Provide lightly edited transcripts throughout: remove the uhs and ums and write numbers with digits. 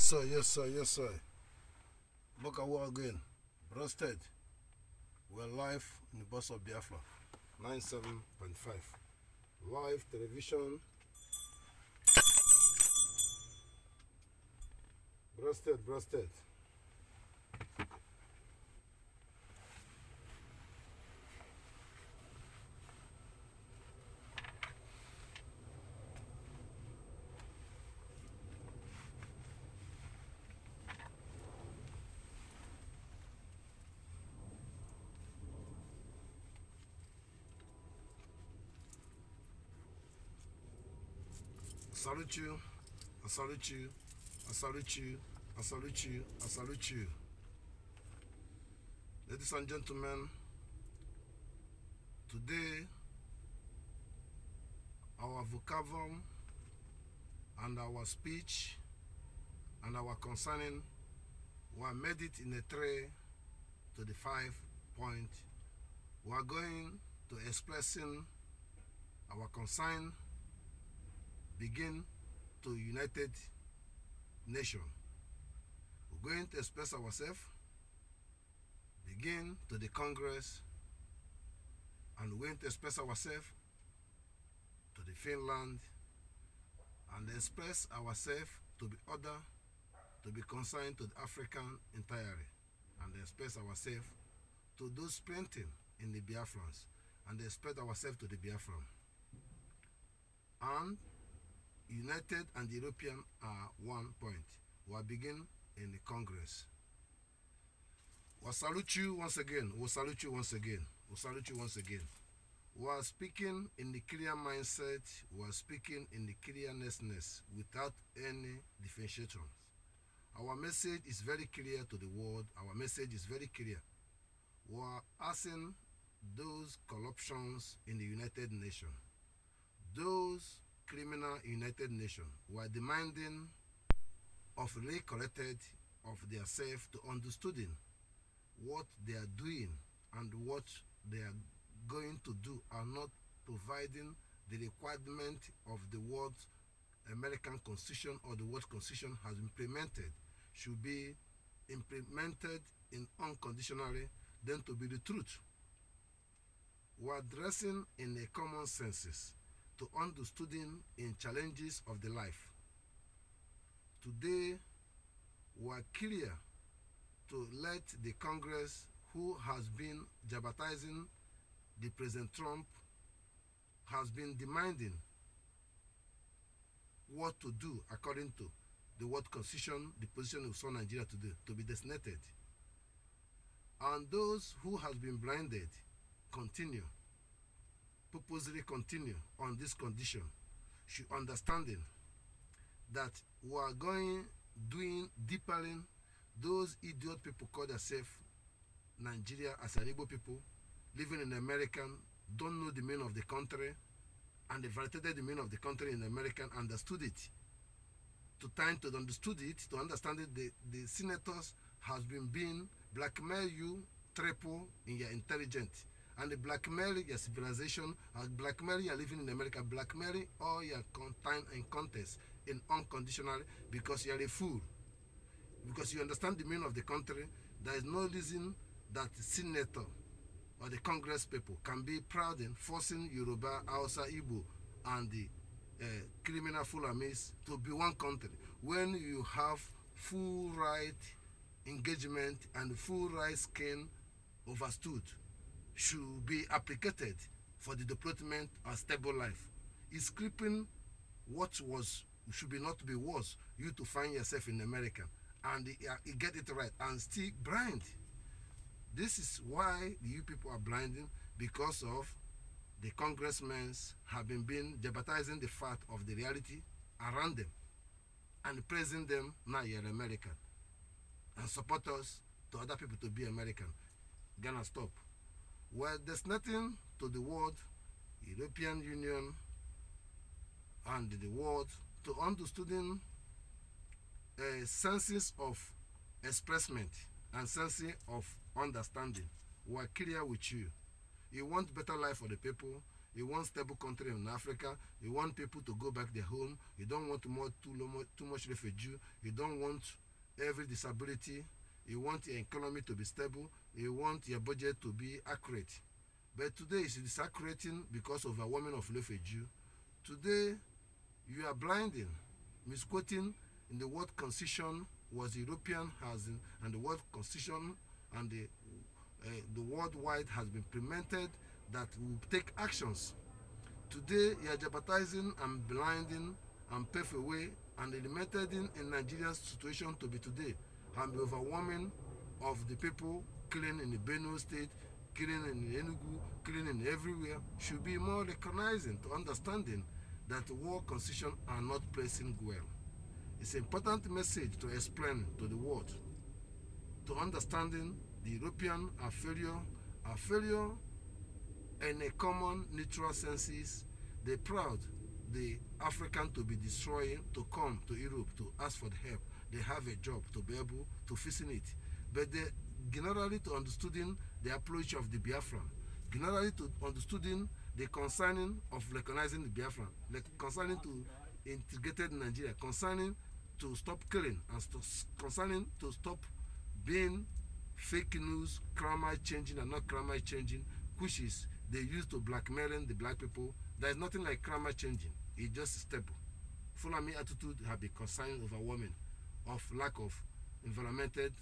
sir, yes, sir, yes, sir. Bokawa again. Roasted. We're live in the bus of Biafra. 97.5. Live television. Roasted. I salute you. Ladies and gentlemen, today our vocabulary and our speech and our concerning were made it in a 3 to the 5 point. We are going to expressing our concern begin to United Nations. We're going to express ourselves, begin to the Congress, and we're going to express ourselves to the Finland, and express ourselves to be other, to be concerned to the African entirely, and express ourselves to those painting in the Biafrans, and express ourselves to the Biafran. And United and European are 1 point. We'll begin in the Congress. We'll salute you once again. We are speaking in the clear mindset. We are speaking in the clearness without any differentiation. Our message is very clear to the world. Our message is very clear. We are asking those corruptions in the United Nations, those criminal United Nations were demanding of recollected of their self to understanding what they are doing and what they are going to do, are not providing the requirement of the world American Constitution or the world Constitution has implemented should be implemented in unconditionally, then to be the truth. We are addressing in a common senses to understanding in challenges of the life. Today, we are clear to let the Congress, who has been jeopardizing the President Trump, has been demanding what to do according to the world constitution, the position of South Nigeria today, to be designated. And those who have been blinded purposely continue on this condition, should understanding that we are doing deepening those idiot people call themselves Nigeria as an Igbo people living in America, don't know the meaning of the country, and they validated the meaning of the country in America, understood it. To understood it, to understand it, the senators has been being blackmail you triple in your intelligence, and the blackmailing your civilization, and blackmailing you living in America, blackmailing all your time and contest in unconditional, because you are a fool. Because you understand the meaning of the country, there is no reason that the senator or the Congress people can be proud in forcing Yoruba, Hausa, Igbo, and the criminal Fulamis to be one country when you have full right engagement and full right skin overstood should be applicated for the development of stable life. It's creeping what should be not be worse, you to find yourself in America and you get it right and still blind. This is why you people are blinding, because of the congressmen have been jeopardizing the fact of the reality around them and praising them. Now you're American and support us to other people to be American. Gonna stop. Well, there's nothing to the world, European Union, and the world to understanding a senses of expressment and sense of understanding. We are clear with you. You want better life for the people. You want stable country in Africa. You want people to go back their home. You don't want too much refugee. You don't want every disability. You want your economy to be stable. You want your budget to be accurate. But today it's disaccurating because of a woman of refugee. Today you are blinding, misquoting in the word constitution was European housing, and the word constitution and the worldwide has been implemented that will take actions. Today you are jeopardizing and blinding and pave away and eliminating in Nigeria's situation to be today and be overwhelming of the people killing in the Benue state, killing in Enugu, killing in everywhere, should be more recognizing to understanding that the war constitution are not placing well. It's an important message to explain to the world, to understanding the European are failure in a common neutral senses. They proud the African to be destroying, to come to Europe to ask for the help. They have a job to be able to fix it. But they generally to understanding the approach of the Biafran, generally to understanding the concerning of recognizing the Biafran, concerning to integrated Nigeria, concerning to stop killing, and concerning to stop being fake news, climate changing and not climate changing, which is they used to blackmailing the black people. There is nothing like climate changing. It's just stable. Fulani attitude have been concerned over women of lack of implemented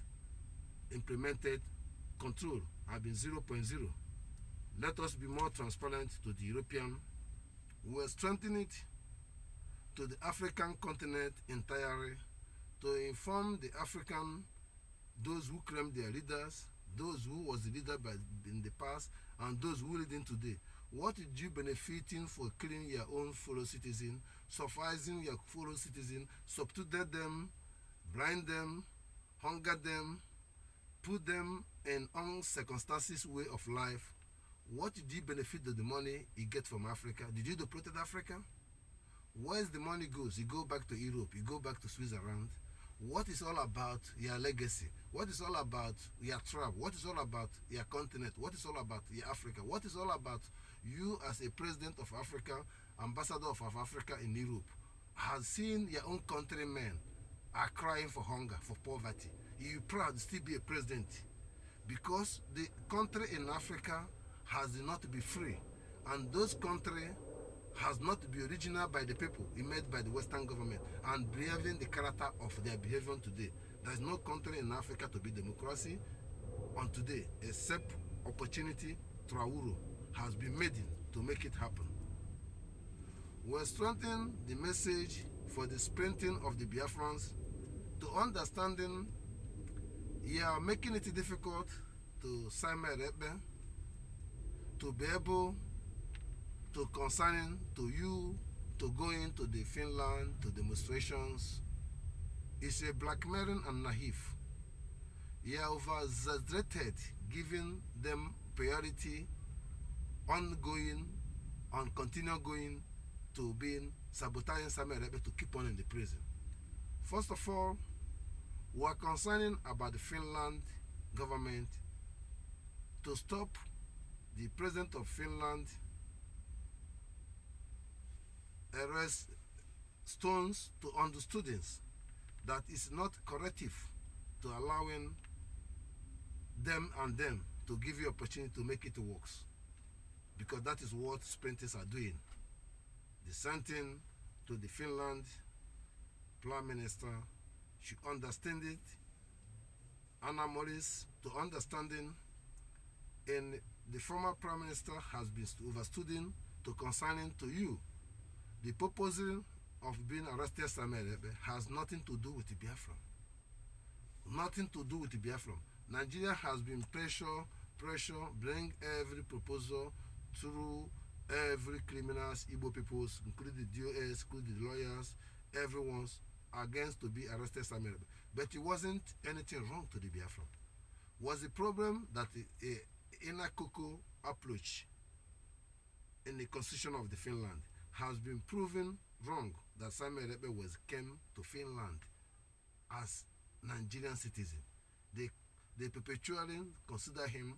control have been 0.0. Let us be more transparent to the European. We will strengthen it to the African continent entirely, to inform the African, those who claim they are leaders, those who was the leader in the past, and those who leading today. What did you benefiting for killing your own fellow citizen, sufficing your fellow citizen, substitute them, blind them, hunger them, put them in uncircumstances way of life? What did you benefit of the money you get from Africa? Did you deport Africa? Where's the money goes? You go back to Europe, you go back to Switzerland. What is all about your legacy? What is all about your tribe? What is all about your continent? What is all about your Africa? What is all about you as a president of Africa, ambassador of Africa in Europe, has seen your own countrymen are crying for hunger, for poverty? You're proud to still be a president because the country in Africa has not to be free, and those countries has not to be original by the people, made by the Western government, and behaving the character of their behavior today. There is no country in Africa to be democracy on today, except opportunity Traoro has been made to make it happen. We're strengthening the message for the sprinting of the Biafrans to understanding you are making it difficult to Simon Rebe to be able to concerning to you to go into the Finland to demonstrations is a blackmailing and naive. You are over-exaggerated, giving them priority, ongoing, and continue going to being sabotaging Samuel Rebe to keep on in the prison. First of all, we are concerning about the Finland government to stop the president of Finland arrest stones to on the students. That is not corrective to allowing them to give you opportunity to make it work, because that is what sprinters are doing. The same thing to the Finland Prime Minister should understand it. Anna Morris to understanding, and the former Prime Minister has been overstuding to concerning to you. The proposal of being arrested Samuel Rebe has nothing to do with the Biafran. Nothing to do with the Biafran. Nigeria has been pressure, bring every proposal through every criminals, Igbo peoples, including the DOS, including the lawyers, everyone's against to be arrested Samuel Rebe. But it wasn't anything wrong to the Biafran. Was the problem that the inner cocoa approach in the constitution of the Finland has been proven wrong, that Samuel Rebe came to Finland as Nigerian citizen. They perpetually consider him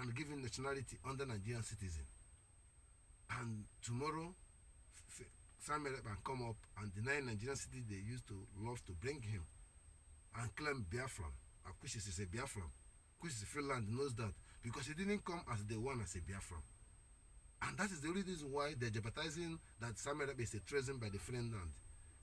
and give him nationality under Nigerian citizen. and tomorrow Samuel Ekpa come up and deny Nigerian city they used to love to bring him and claim Biafran, which is a Biafran, which is Finland knows that because he didn't come as the one as a Biafran. And that is the only reason why they're jeopardizing that Samuel Ekpa is a treason by the Finland.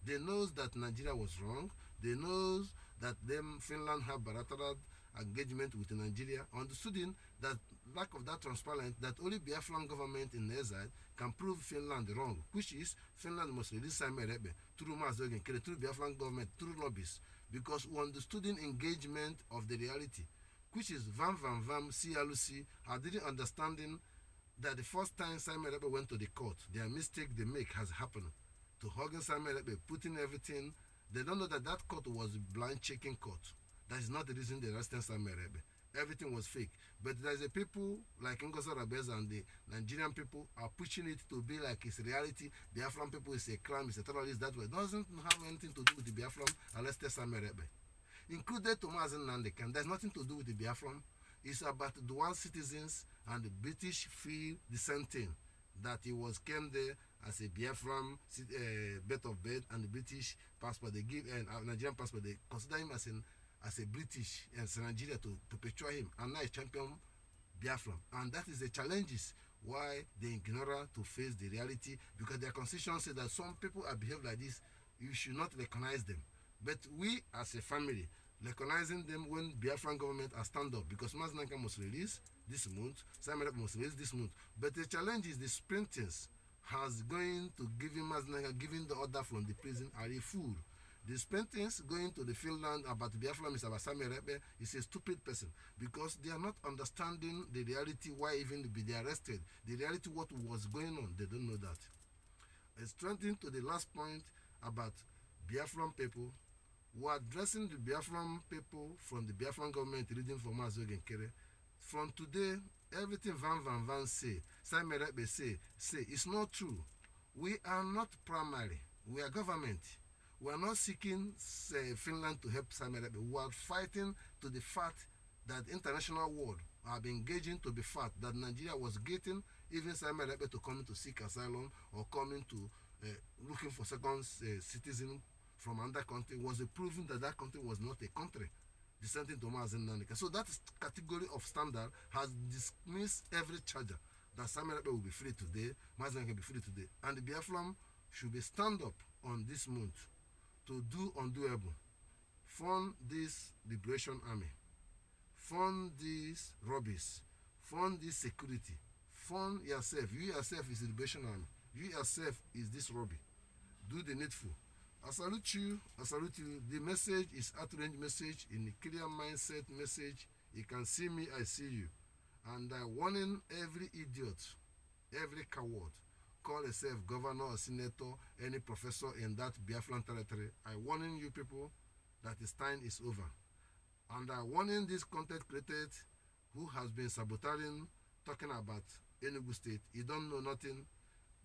They knows that Nigeria was wrong. They knows that them Finland have bilateral engagement with Nigeria, understanding that lack of that transparent, that only Biafran government in exile can prove Finland wrong, which is Finland must release Samuel Ekpa through Mazogen, through Biafran government, through lobbies, because we understood engagement of the reality, which is Vam Vam Vam, CLC, are didn't understanding that the first time Samuel Ekpa went to the court, their mistake they make has happened. To hugging Samuel Ekpa, putting everything, they don't know that that court was a blind checking court. That is not the reason they arrested Samuel Ekpa. Everything was fake. But there's a people like Ngozi Rabeza and the Nigerian people are pushing it to be like it's reality. Biafran people is a crime, it's a terrorist, that way. It doesn't have anything to do with the Biafran arrested Samuel Ekpa. Included Thomas Nandekan, there's nothing to do with the Biafran. It's about dual citizens, and the British feel the same thing, that he was came there as a Biafran birth of birth, and the British passport they give, and Nigerian passport they consider him as a British and Nigeria to perpetuate him, and now he's champion Biafran, and that is the challenges why they ignore to face the reality, because their constitution says that some people are behave like this, you should not recognize them, but we as a family recognizing them when Biafran government are stand up, because Maznanka must release this month, Samuel Ekpa must release this month, but the challenge is the sprinters has going to give him Maznanka, giving the order from the prison are a fool. The sprinters going to the Finland about Biafran is about Samuel Ekpa is a stupid person, because they are not understanding the reality why even be they arrested, the reality what was going on, they don't know that. Strengthening to the last point about Biafran people, we are addressing the Biafran people from the Biafran government reading from Mazogen Kere. From today, everything Van say, Samuel Ekpa say, it's not true. We are not primary. We are government. We are not seeking Finland to help Samuel Ekpa. We are fighting to the fact that international world have been engaging to the fact that Nigeria was getting even Samuel Ekpa to come to seek asylum or coming to looking for second citizen from another country was a proving that that country was not a country. Dissenting to Mazen Nanika. So that category of standard has dismissed every charger that Samuel Ekpa will be free today, Mazen can be free today. And the Biafran should be stand up on this month to do undoable. Fund this liberation army. Fund this rubbish. Fund this security. Fund yourself. You yourself is the liberation army. You yourself is this rubbish. Do the needful. I salute you. I salute you. The message is out-range message, in a clear mindset message. You can see me, I see you. And I warning every idiot, every coward, call yourself governor or senator, any professor in that Biafran territory. I warning you people that the time is over. And I warning this content created who has been sabotaging, talking about Enugu State. You don't know nothing.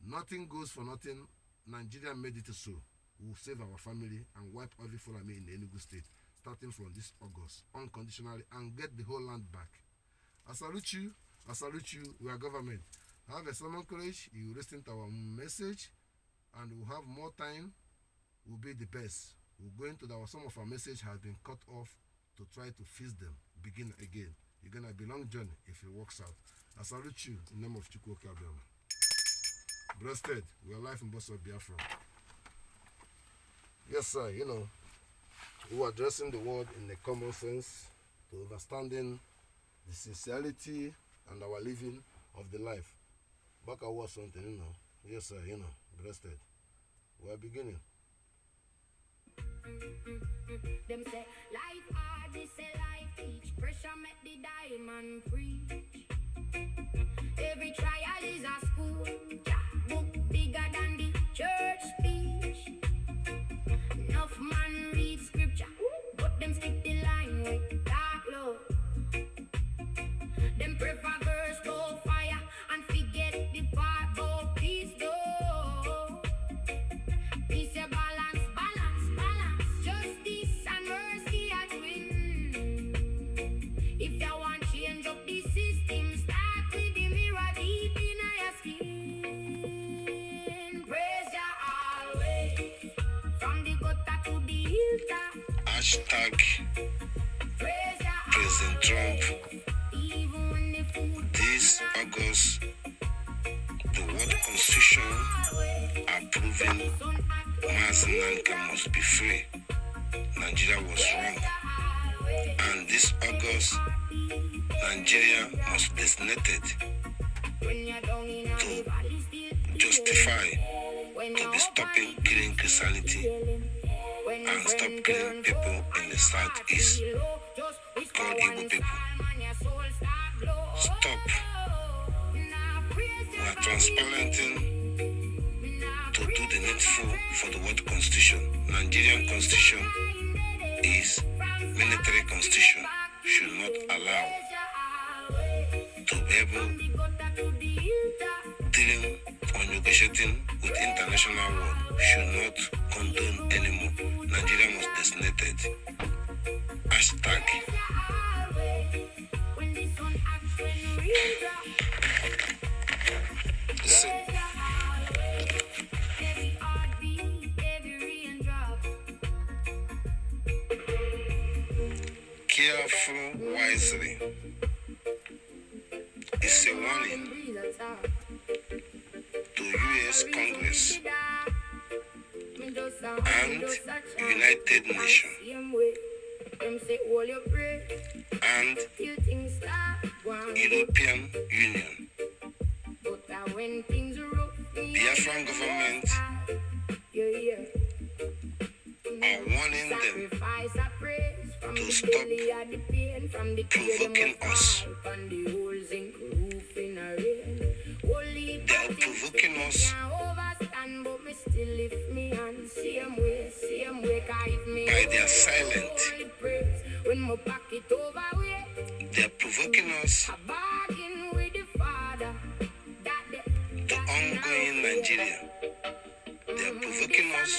Nothing goes for nothing. Nigeria made it so. We will save our family and wipe every Fulani in the Enugu State, starting from this August, unconditionally, and get the whole land back. I salute you. I salute you. We are government. Have a summon courage. You listen to our message, and we'll have more time. We'll be the best. We'll go into some of our message has been cut off to try to fix them. Begin again. You're gonna be a long journey if it works out. I salute you in the name of Chukwuka Abiyama. Blessed. We are live in Bosso Biafra. Yes, sir. You know, we are addressing the world in a common sense to understanding the sincerity and our living of the life. Back I was something, you know. Yes, sir. You know, blessed. We are beginning. Them say life hard, this say life teach. Pressure make the diamond preach. Every trial is a school. Book bigger than the church speech. Enough man read scripture, but them skip the line with dark love. Them prefer verse go fire and forget the part of peace though. Peace a balance, balance, balance. Justice and mercy at win. If you want change up this Hashtag President Trump. This August, the world constitution approving Massacre must be free. Nigeria was wrong. And this August, Nigeria must be designated to justify to be stopping killing Christianity and stop killing people in the southeast called Igbo people. Stop. We are transparenting to do the needful for the world constitution. Nigerian constitution is military constitution. Should not allow to be able dealing or negotiating with international world. Should not condone anymore. Nigeria must designated. Hashtag. Careful wisely. It's a warning to US Congress and United Nations and European Union. Biafran government are warning them to stop provoking us. They are provoking us by their silent. They are provoking us to ongoing Nigeria. They are provoking us.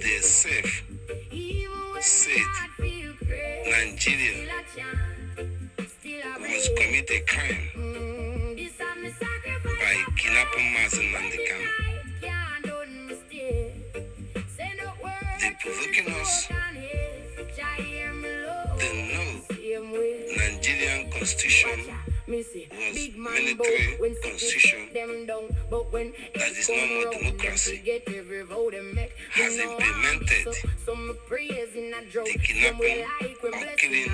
They said Nigeria was commit a crime by kidnapping Mazen Nandekan. They provoking us. They know Nigerian constitution was military constitution that is no more democracy, has implemented the kidnapping or killing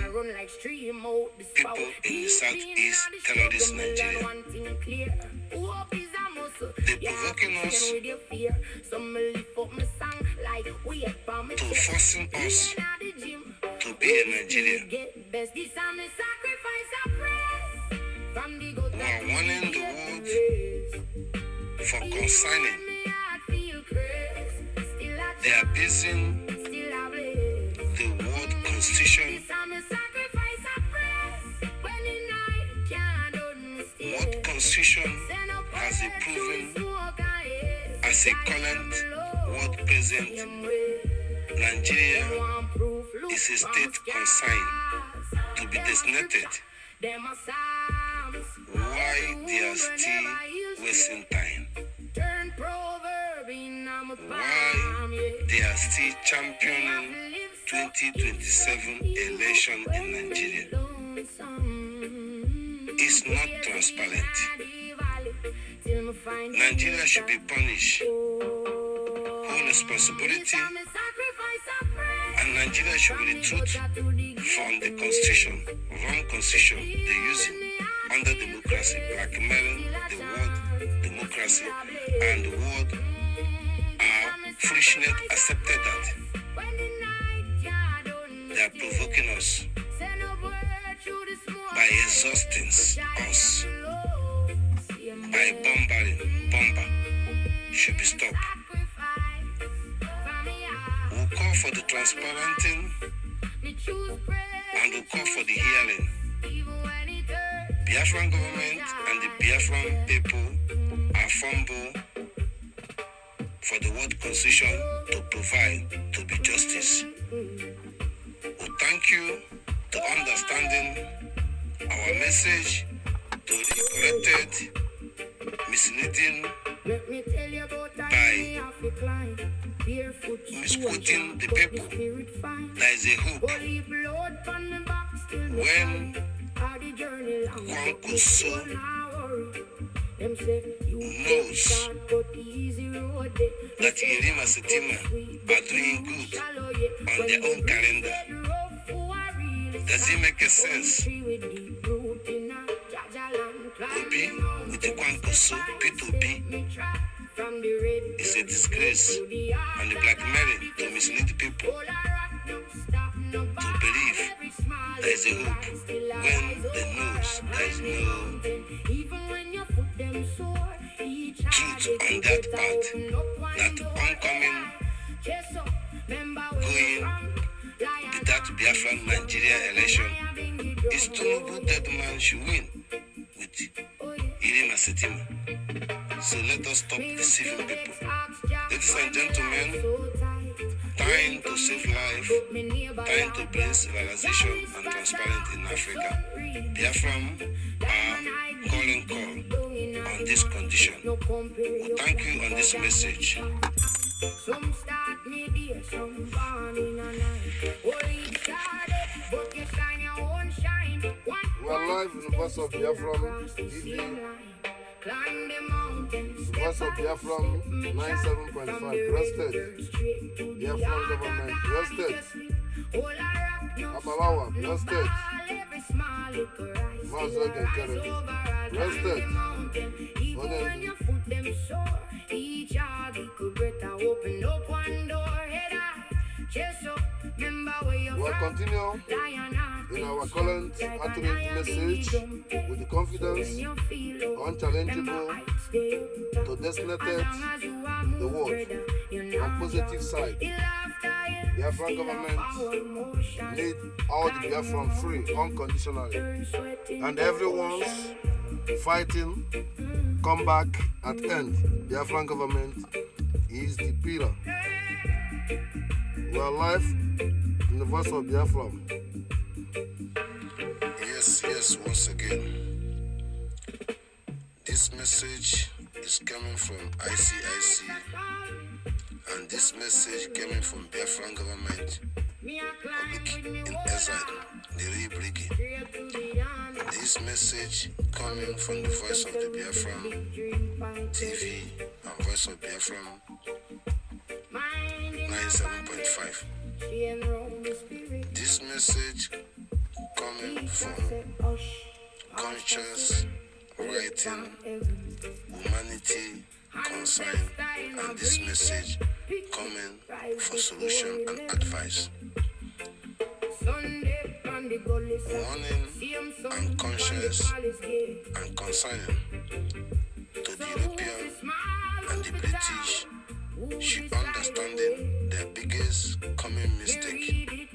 people in the southeast terrorist Nigeria. They're provoking us to forcing us to be a Nigerian. We are warning the world for consigning. They are basing the world constitution. World constitution has been proven as a current world present. Nigeria is a state consigned to be designated. Why they are still wasting time? Why they are still championing 2027 election in Nigeria? It's not transparent. Nigeria should be punished. Whole responsibility, and Nigeria should be the truth from the constitution, wrong constitution they're using under democracy, blackmailing the world democracy, and the world foolishness accepted that. They are provoking us by exhausting us, by bombarding. Bomber should be stopped. We'll call for the transparenting and we'll call for the hearing. Biafran government and the Biafran people are fumble for the world constitution to provide to be justice. We thank you to understanding our message to the corrected, misleading by by misquoting the people. There is a hope when Kwankuso knows that Irima Setima are doing good on their own calendar. Does it make a sense? Obi with the Kwankuso P2P is a disgrace and the blackmailing to mislead people to believe there is a hope when they know there is no truth on that part. That oncoming going without Biafran Nigeria election is Tinubu dead man should win with Irima Setima. So let us stop deceiving people. Ladies and gentlemen, time to save life, time to bring civilization and transparency in Africa. Biafran are calling call on this condition. We thank you on this message. Some start media, some born in a night. Only started, but you shine your own shine. We are live in the voice of Biafran TV. Climb the mountains. Voice of Biafran 97.5. Rested. Biafran government. Rested. Abalawa. Rested. Mazag and Kerry. Rested. Each other could better open up one door. Head we will continue in our current accurate message with the confidence, unchallengeable, to designated the world on positive side. The Biafran government need all the Biafran free unconditionally, and everyone's fighting come back at end. The Biafran government is the pillar. We are live in the voice of Biafran. Yes, once again. This message is coming from ICIC, and this message coming from Biafran government, public in exile, the Rebrigi. This message coming from the voice of the Biafran TV and voice of Biafran 97.5. This message coming from conscious writing, humanity, concern, and this message coming for solution and advice. Warning and conscious and concerning to the European and the British should understanding their biggest common mistake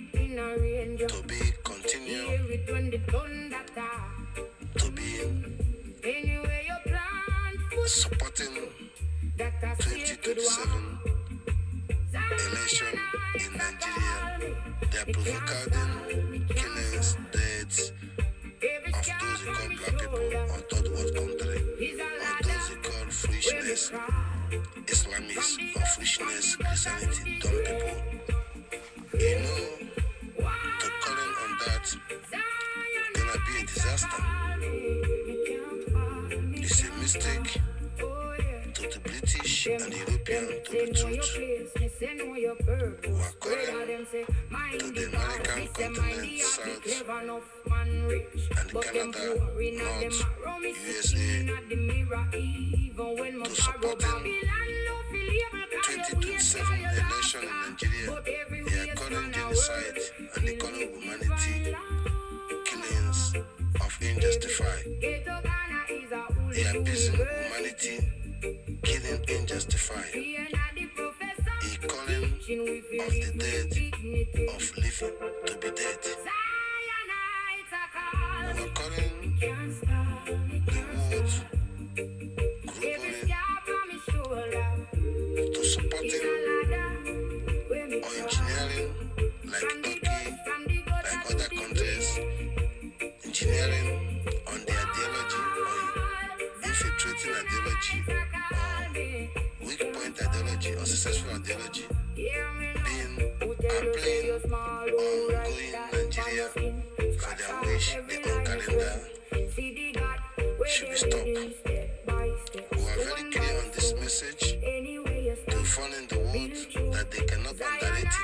to be continue to be supporting 2027 election in Nigeria. They are provoking killings, deaths of those who call black people or third world country, or those who call foolishness Islamist or foolishness Christianity, dumb people. You know, to calling on that gonna be a disaster. It's a mistake to the British and the European to the truth. We are calling to the American continent, South, and Canada, North, USA, to supporting 2027 election in Nigeria. They are calling genocide and they calling humanity killings of unjustified. They are abusing humanity, killing unjustified. He calling of the dead of living to be dead. We are calling the world globally to supporting or engineering like Turkey, like other countries, engineering on the ideology or infiltrating ideology or weak point ideology being playing ongoing Nigeria for their wish, their own calendar, should be stopped. We are very clear on this message to informing the world that they cannot underrate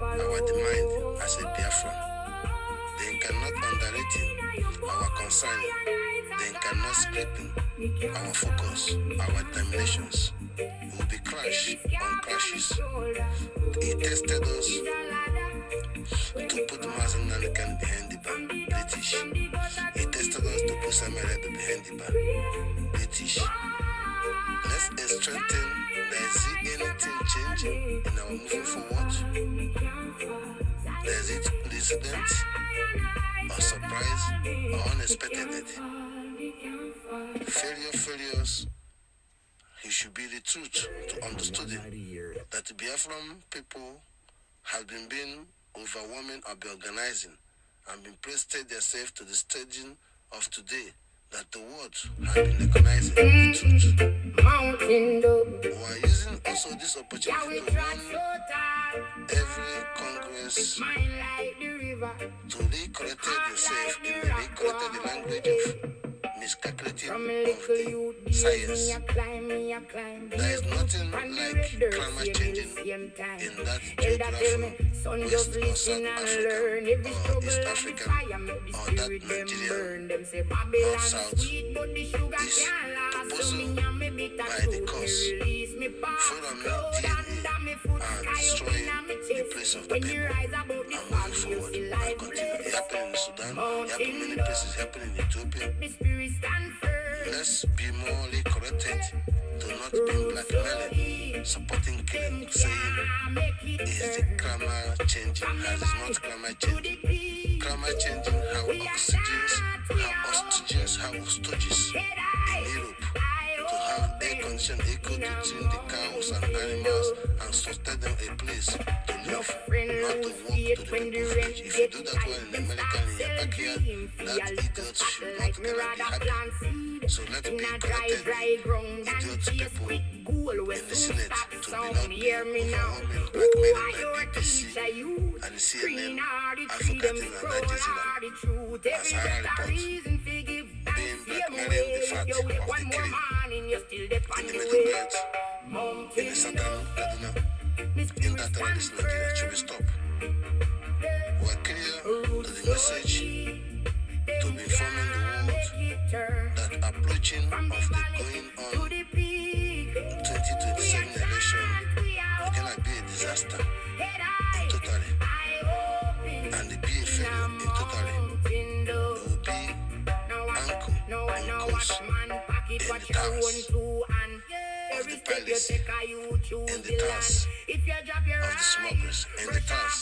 our demand as a Biafran. They cannot underrate our concern. They cannot scraping our focus, our determinations. We will be crash on crashes. He tested us to put Mazen Nanikan behind the bar, British. He tested us to put Samuel Edo behind the bar, British. Let's strengthen. Is anything changing in our moving forward? Is it incident or surprise or unexpected? Failures. It should be the truth to understand that the Biafran people have been being overwhelming or be organizing and been prested themselves to the staging of today that the world has been recognizing the truth. We are using also this opportunity to warn every Congress to recorrect themselves in the recorrected the language of miscalculating of the science. There is nothing like climate changing in that geography, West or South Africa, or East Africa, or that Nigeria, North, South, is proposal by the cause, following DNA and destroying the place of the people and moving forward and continue. It happened in Sudan, it happened in many places, it happened in Ethiopia. Let's be morally corrected to not be blackmailing, supporting killing, saying is the climate changing, as it's not climate changing. Climate changing have hostages in Europe to have air condition equal between the cows and animals and sustain them a place to live, not to walk to the people village. If you do that one in America in your backyard, that idiot should not gonna be happy. So let's be corrected, idiot people in the Senate to be not overwhelming, blackmailing like BBC and CNN, Africa and Al Jazeera, as I report, being blackmailing the fact of the killing in the Middle Belt, in the Southern Kaduna, in that terrorist Nigeria should be stopped. We are clear to the message to be informing the world that approaching of the going on 2027 election is going to be a disaster in totally, and it be a failure in totally. It will be ankle and course in the towers of the palace, in the towers of the smugglers, in the towers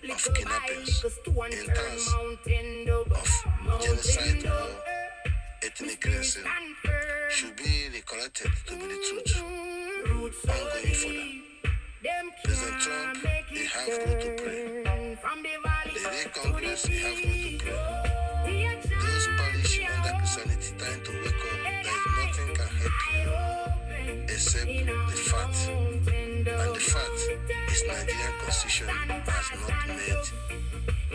of kidnappings, in towers of genocide war, ethnic cleansing, should be recollected to be the truth. Ongoing further. President Trump, they have room to pray. The Nig Congress, they have room to pray. Those perishing under Christianity trying to wake up, there is nothing can help you except the fact. And the fact is Nigerian Constitution has not made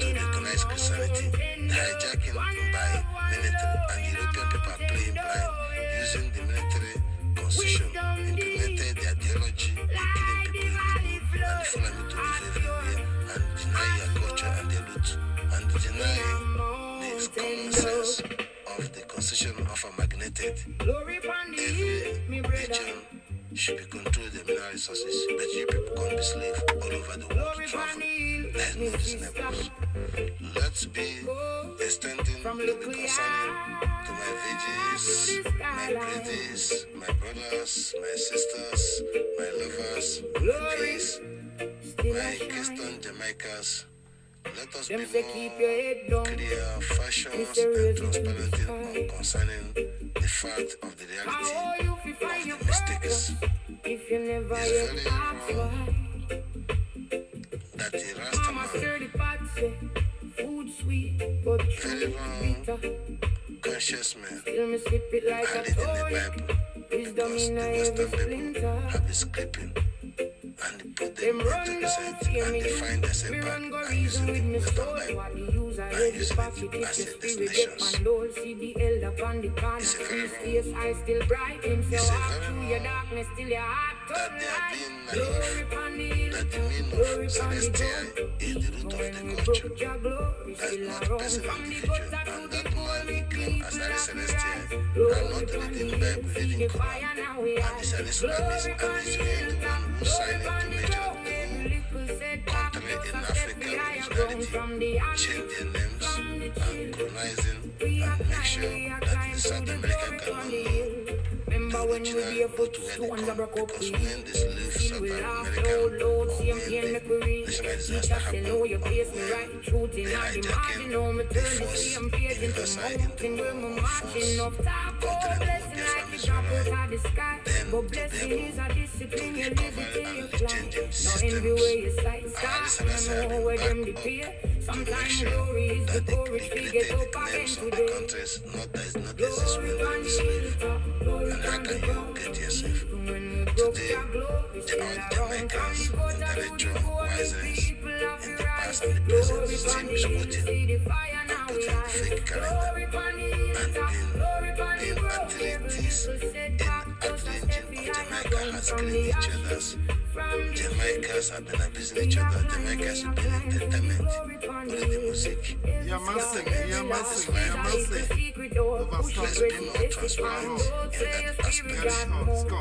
to recognize Christianity. The hijacking by military and European people are playing blind, using the military constitution, implemented the ideology, the killing people in Igbo and the Fulani to live everywhere and deny their culture and their root and deny the common sense of the constitution of amalgamated. Every region should be controlled the mineral resources, but you people can't be slaves all over the world to travel. There's no reasonable. Let's be extending the concerning to my veggies, my ladies, my brothers, my sisters, my lovers, my peace, my Kingston Jamaicans. Let us be more clear, fashions, and transparent concerning the fact of the reality of the mistakes. It's very wrong that the Rastaman, very wrong conscious men, are reading the Bible because the Western people have been scraping and put them into the side and define themselves back and using the wisdom Bible and using it as a destination. It's a very wrong. It's a very wrong that they are being naive, that the meaning of celestial is the root of the culture. That's not the person individual, and that man he claimed as a celestial are not reading Bible, reading Quran, and is an Islamist, and is really the one who signed it to make sure that the whole country in Africa originality change their names and colonizing and make sure that the South America cannot know the original root where they come, because when the slaves South American or when the national disaster happened, or when they hijacking the force universal into force country and the from Israel, then to be able to recover and change the systems. And this has been back up to make sure that they recreated the names of the countries, not that it's not exist when they enslaved. And how can you get yourself? Today, all Jamaicans, intellectual wiseness in the past and the present still is quoting and putting the fake calendar and being athletes in arranging of Jamaica has cleaned each other's. Jamaicans have been abusing each other. Jamaicans have been entertainment with the music. Let's be more transparent in that aspect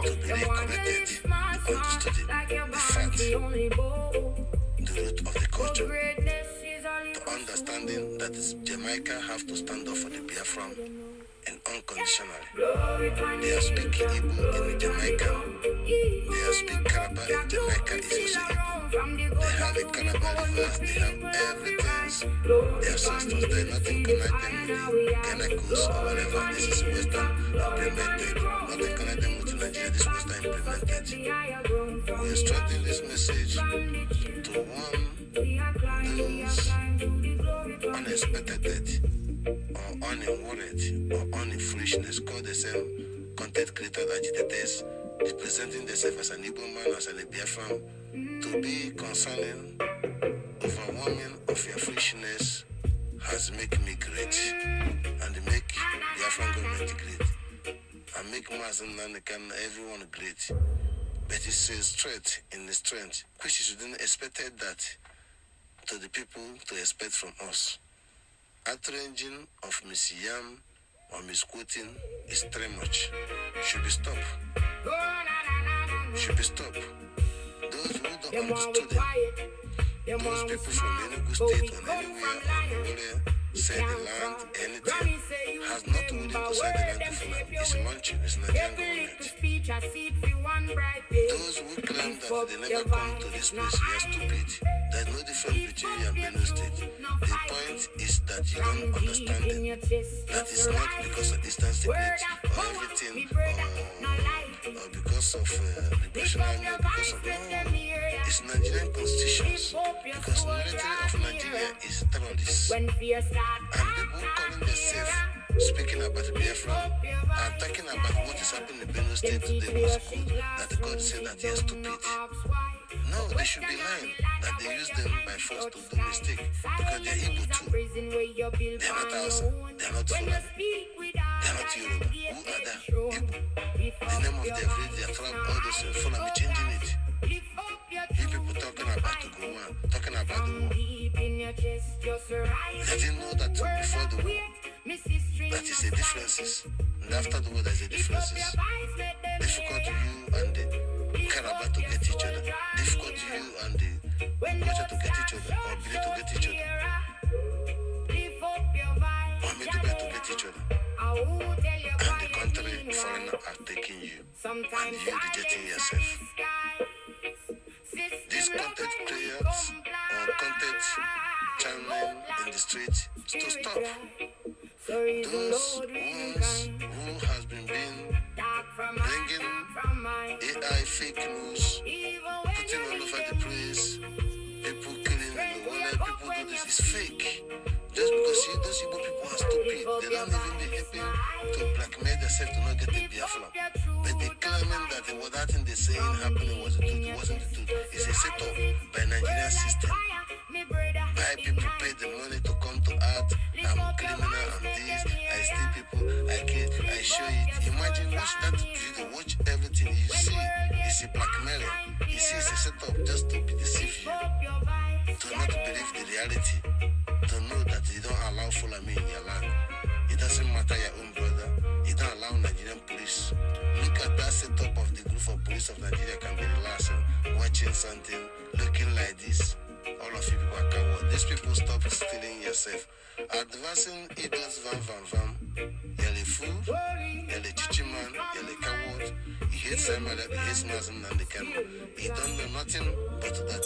to be reconnected, understood the fact, the root of the culture, the understanding that Jamaica have to stand up for the Biafran and unconditionally. They are speaking Igbo in Jamaica. They are speaking Calabar in Jamaica is also Igbo. They have a Calabar reverse, they have everything. Their ancestors, there nothing connect them with Ganacus or whatever. This is Western implemented. Nothing connect them with Nigeria, this Western implemented. We are strengthening this message to warn those unexpected death or unworried or unfoolishness, call themselves content creators, agitators, presenting themselves as an Igbo man, as an Biafran, to be concerning, overwhelming of your foolishness has make me great, and make Biafran government great, and make Mazen Nanakan everyone great. But it's a strength in the strength, which is within expected that to the people to expect from us. Outraging of misyam or misquoting is too much. Should be stopped. Should be stopped. Those who don't understand it, those people from Enugu State or anywhere on the say the land, anything, has not willing to say the land to Fulham. It's launching, it's Nigerian government. Those who claim that they never come to this place, you are stupid. There's no difference between you and Benue State. The point is that you don't understand it. That is not because of Eastern Secret or everything or because of Liberation Army or because of it's Nigerian Constitution. Because the military of Nigeria is terrorists. And people calling themselves speaking about the Biafra and talking about what is happening in Benue State today was good. That God said that they are stupid. No, they should be lying. That they use them by force to do mistake. Because they are able to. They are not Hausa. They are not Fulani. They are not Yoruba. Who are they? Igbo. The name of their village, their tribe, all those things. Fulani changing it. You people talking about to go on, talking about the war. They didn't know that before the war, that is the differences. And after the war, there's the differences. Difficult to you and the Calabar to get each other. Difficult to you and the Gocha to get each other, or Billy to get each other. Or Medibet to get each other. And the country foreigner are taking you. And you rejecting yourself. These content creators or content channel in the street to stop. Those ones who has been bringing AI fake news, putting all over the place, people killing the world, people do this is fake. Just because those Igbo people are stupid, they don't even be helping to blackmail themselves to not get the Biafra. But they claiming that that thing they saying happening was the truth. It wasn't the truth. It's a setup by Nigerian system. Why people pay the money to come to art? I'm criminal, I'm this, I steal people, I kill, I show it. Imagine, watch that video, watch everything you see. It's a blackmailing. You see, it's a setup just to deceive you, to not believe the reality, to know that you don't allow Fulani in your land. It doesn't matter your own brother. You don't allow Nigerian police. Look at that setup of the group of police of Nigeria can be relaxing, watching something, looking like this. All of you people are cowards. These people stop stealing yourself. Advancing idiots, van. You're a fool, you're a chichiman, you're a coward. You hate Simon, you hate Muslim and the Kano. You don't know nothing but that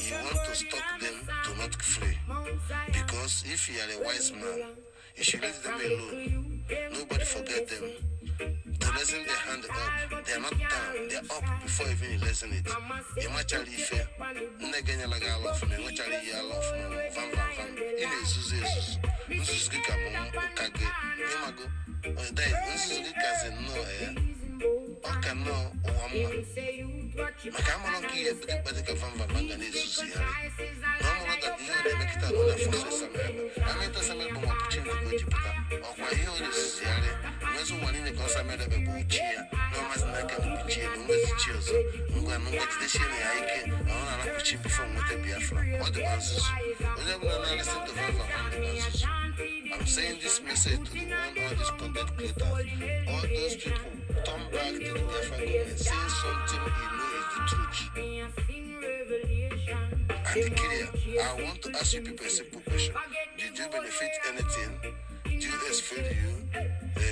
you want to stop them to not free. Because if you are a wise man, you should leave them alone. Nobody forget them. To lessen their hand up, they are not down, they are up before even you lessen it. You might tell you fair. Neganya like I love me, what I love me, van. In a Zuzus, Zuzuka, Okage, Yamago, this is because no, okay, no, Makamaki, but the Kavamba Mangani Susi. No more that you make it another for some. I made some opportunity to go to Pata, or why you is Yari, one in the consummate of a buchia, no matter like a buchia, no matter cheers. I'm going to make the shilling I can, I want to put you before what the Biafra, all the answers. Whenever I listen to Vava, I'm saying this message to the one, all these content creators, all those people turn back to the Biafra government, saying something you know is the truth. And clear, I want to ask you people a simple question. Did you benefit anything? US failed you,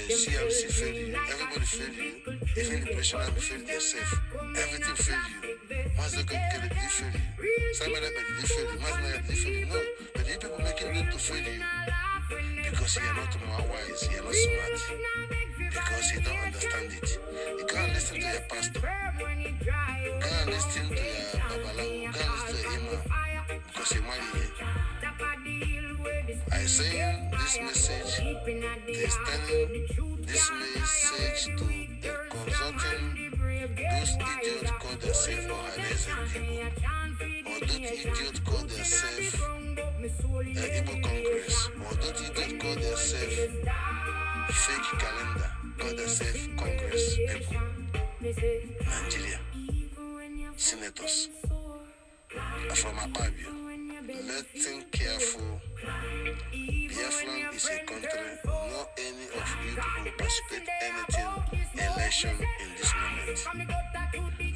CRC failed you, everybody failed you, even the British Army failed themselves, everything failed you. Mazda did fail you, Simon did fail you, Mazda did fail you. No, but you people making it to fail you because you are not more wise, you are not smart, because you don't understand it. You can't listen to your pastor, you can't listen to your babalawo, you can't listen to your imam because you marry here. I say this message, they standing this message to the consulting those idiots call themselves or those idiots call themselves Igbo Congress, or those idiots call themselves fake calendar, call themselves Congress people, Nigeria, senators, from Ababio. Let's think careful. Biafran is a country. Not any of you people participate anything election in this moment.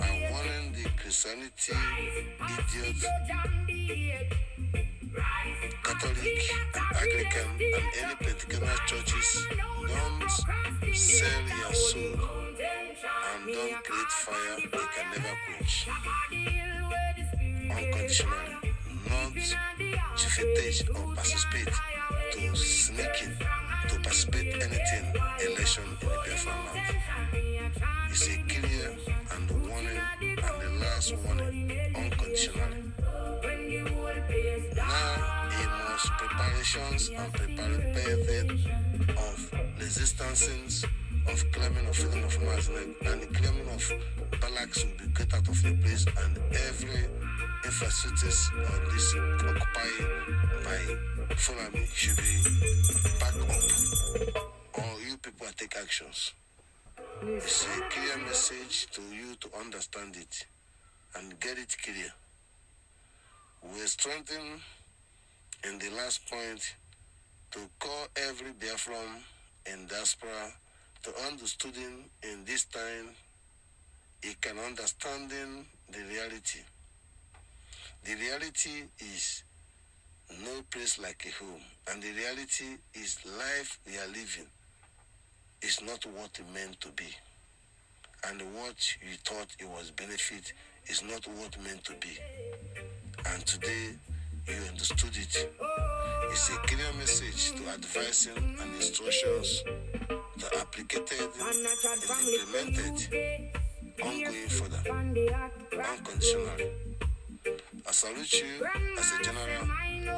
I'm warning the Christianity idiots, Catholic and Anglican and any particular churches. Don't sell your soul and don't create fire they can never quench. Unconditionally. Not to fetish or participate to sneak in to participate anything election in the Biafran land. It's a clear and warning and the last warning unconditionally. Now he must preparations and preparation of resistances of claiming of freedom of management and the claiming of barracks will be cut out of the place and every infrastructures of this occupied by Fulani should be back up. Or you people take actions. It's a clear message to you to understand it and get it clear. We're strengthening in the last point to call every Biafran in diaspora to understanding in this time he can understanding the reality. The reality is no place like a home, and the reality is life we are living is not what it meant to be, and what you thought it was benefit is not what it meant to be. And today you understood it. It's a clear message to advising and instructions that are applicated and implemented ongoing further, unconditionally. I salute you as a general.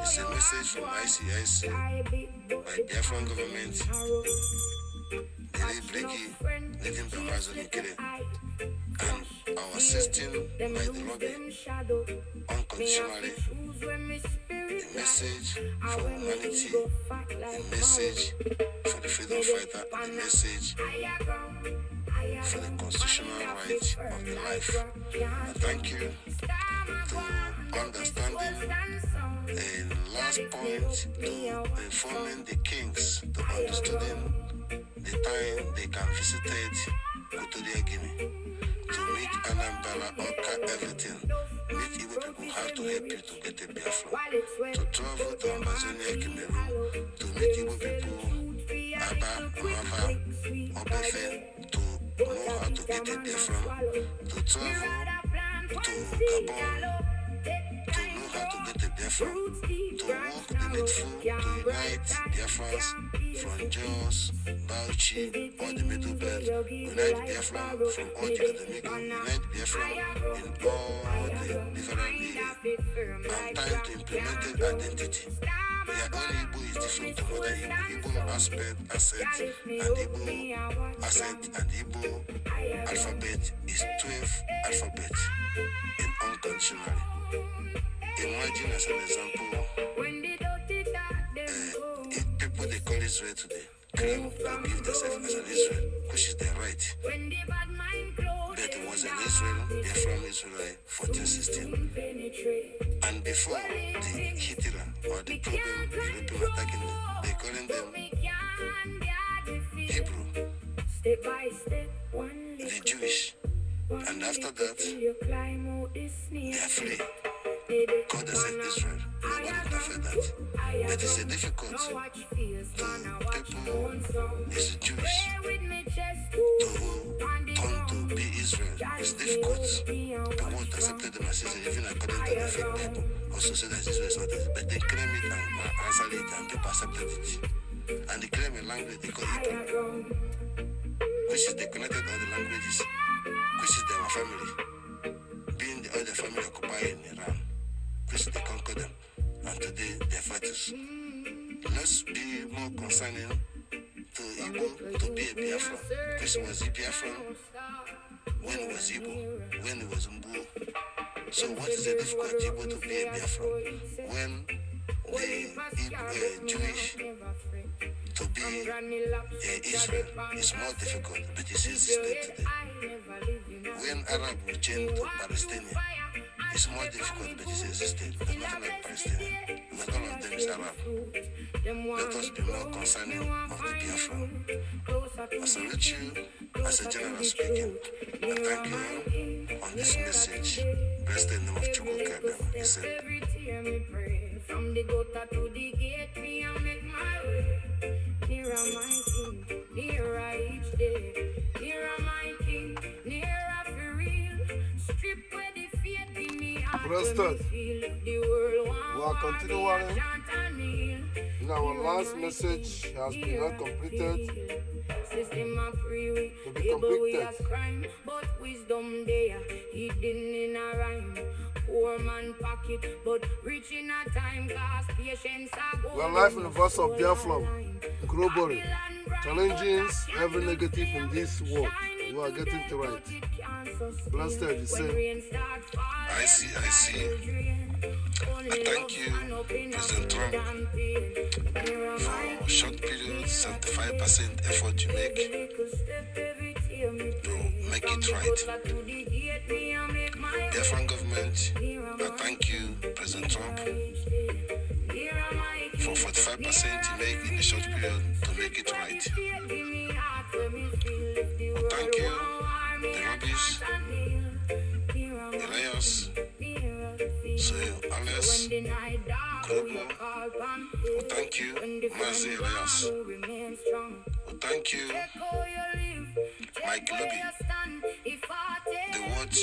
It's a message from ICIC by Biafran government, Dele Brigi, leading by Mazon Ikere, and our assisting by the lobby, unconditionally, a message for humanity, a message for the freedom fighter, and a message for the constitutional right of the life. And thank you to understanding a last point to informing the kings to understanding the time they can visit Equatorial Guinea to meet Anambra, Oka, everything. Meet Igbo people how to help you to get a Biafra. To travel to Amazonia, Cameroon, to meet Igbo people, Aba, Amava, Obefe, to know how to get a Biafra. To travel to Gabon, to know how to get a Biafra. To work the needful, to unite Biafrans from Jos, Bauchi, all the middle belt, unite Biafra from all the academic, unite Biafra in all the different areas, and time to implement identity. Their own Igbo is different from other Igbo. Igbo aspect, asset, and Igbo asset and Igbo alphabet is 12 alphabets in unconditionally. Imagine as an example, people they call Israel today claim to give themselves as an Israel, which is their right. But it was an Israel, they're from Israel 1416. And before the Hitler or the problem, the European attacking them, they calling them Hebrew, the Jewish. And after that, they are free. God has said Israel. Nobody interfered that. But it's a difficult to people, it's Jewish, to turn to be Israel. It's difficult. People won't accept them as Israel, even according to the faith people. Also say that Israel is not this. But they claim it and answer it and people accepted it. And they claim a language they call Hebrew, which is they connected all the languages, which is their family. Being the other family occupied in Iran, which they conquer them. And today they're fighters. Let's be more concerning to Igbo to be a Biafra. Because it was a Biafra when it was Igbo, when it was Mbu. So what is the difficult Igbo to be a Biafra? When the Igbo, Jewish to be Israel is more difficult, but it is existed today. When Arab will change to Palestinian, it's more difficult, but it's existed. There's nothing like Palestinian. Because all of them is Arab. Let us be more concerning of the Biafra. I salute you as a general speaking. And thank you on this message. Bless the name of Chukwuka. He said, from the gutter to the gate, me I make my way. Nearer my king, nearer each day. Nearer my king, nearer for real. Strip where the fear be me. Preston, we are continuing. Our last message has been not completed. To be completed. But wisdom there, hidden in a rhyme. Poor man pocket, but rich in a time. Cause patience are. We are live in the verse of Biafra, globally, challenging every negative in this world. We are getting to right. Blessed is saying, I see. I thank you, President Trump, for short period, 75% effort you make to make it right. Biafran government, I thank you, President Trump, for 45% you make in a short period to make it right. We thank you, the rubbish, the layers, so Alice, Kobo, we thank you, Mazi Elias. We thank you, Mike Lobby, the watch,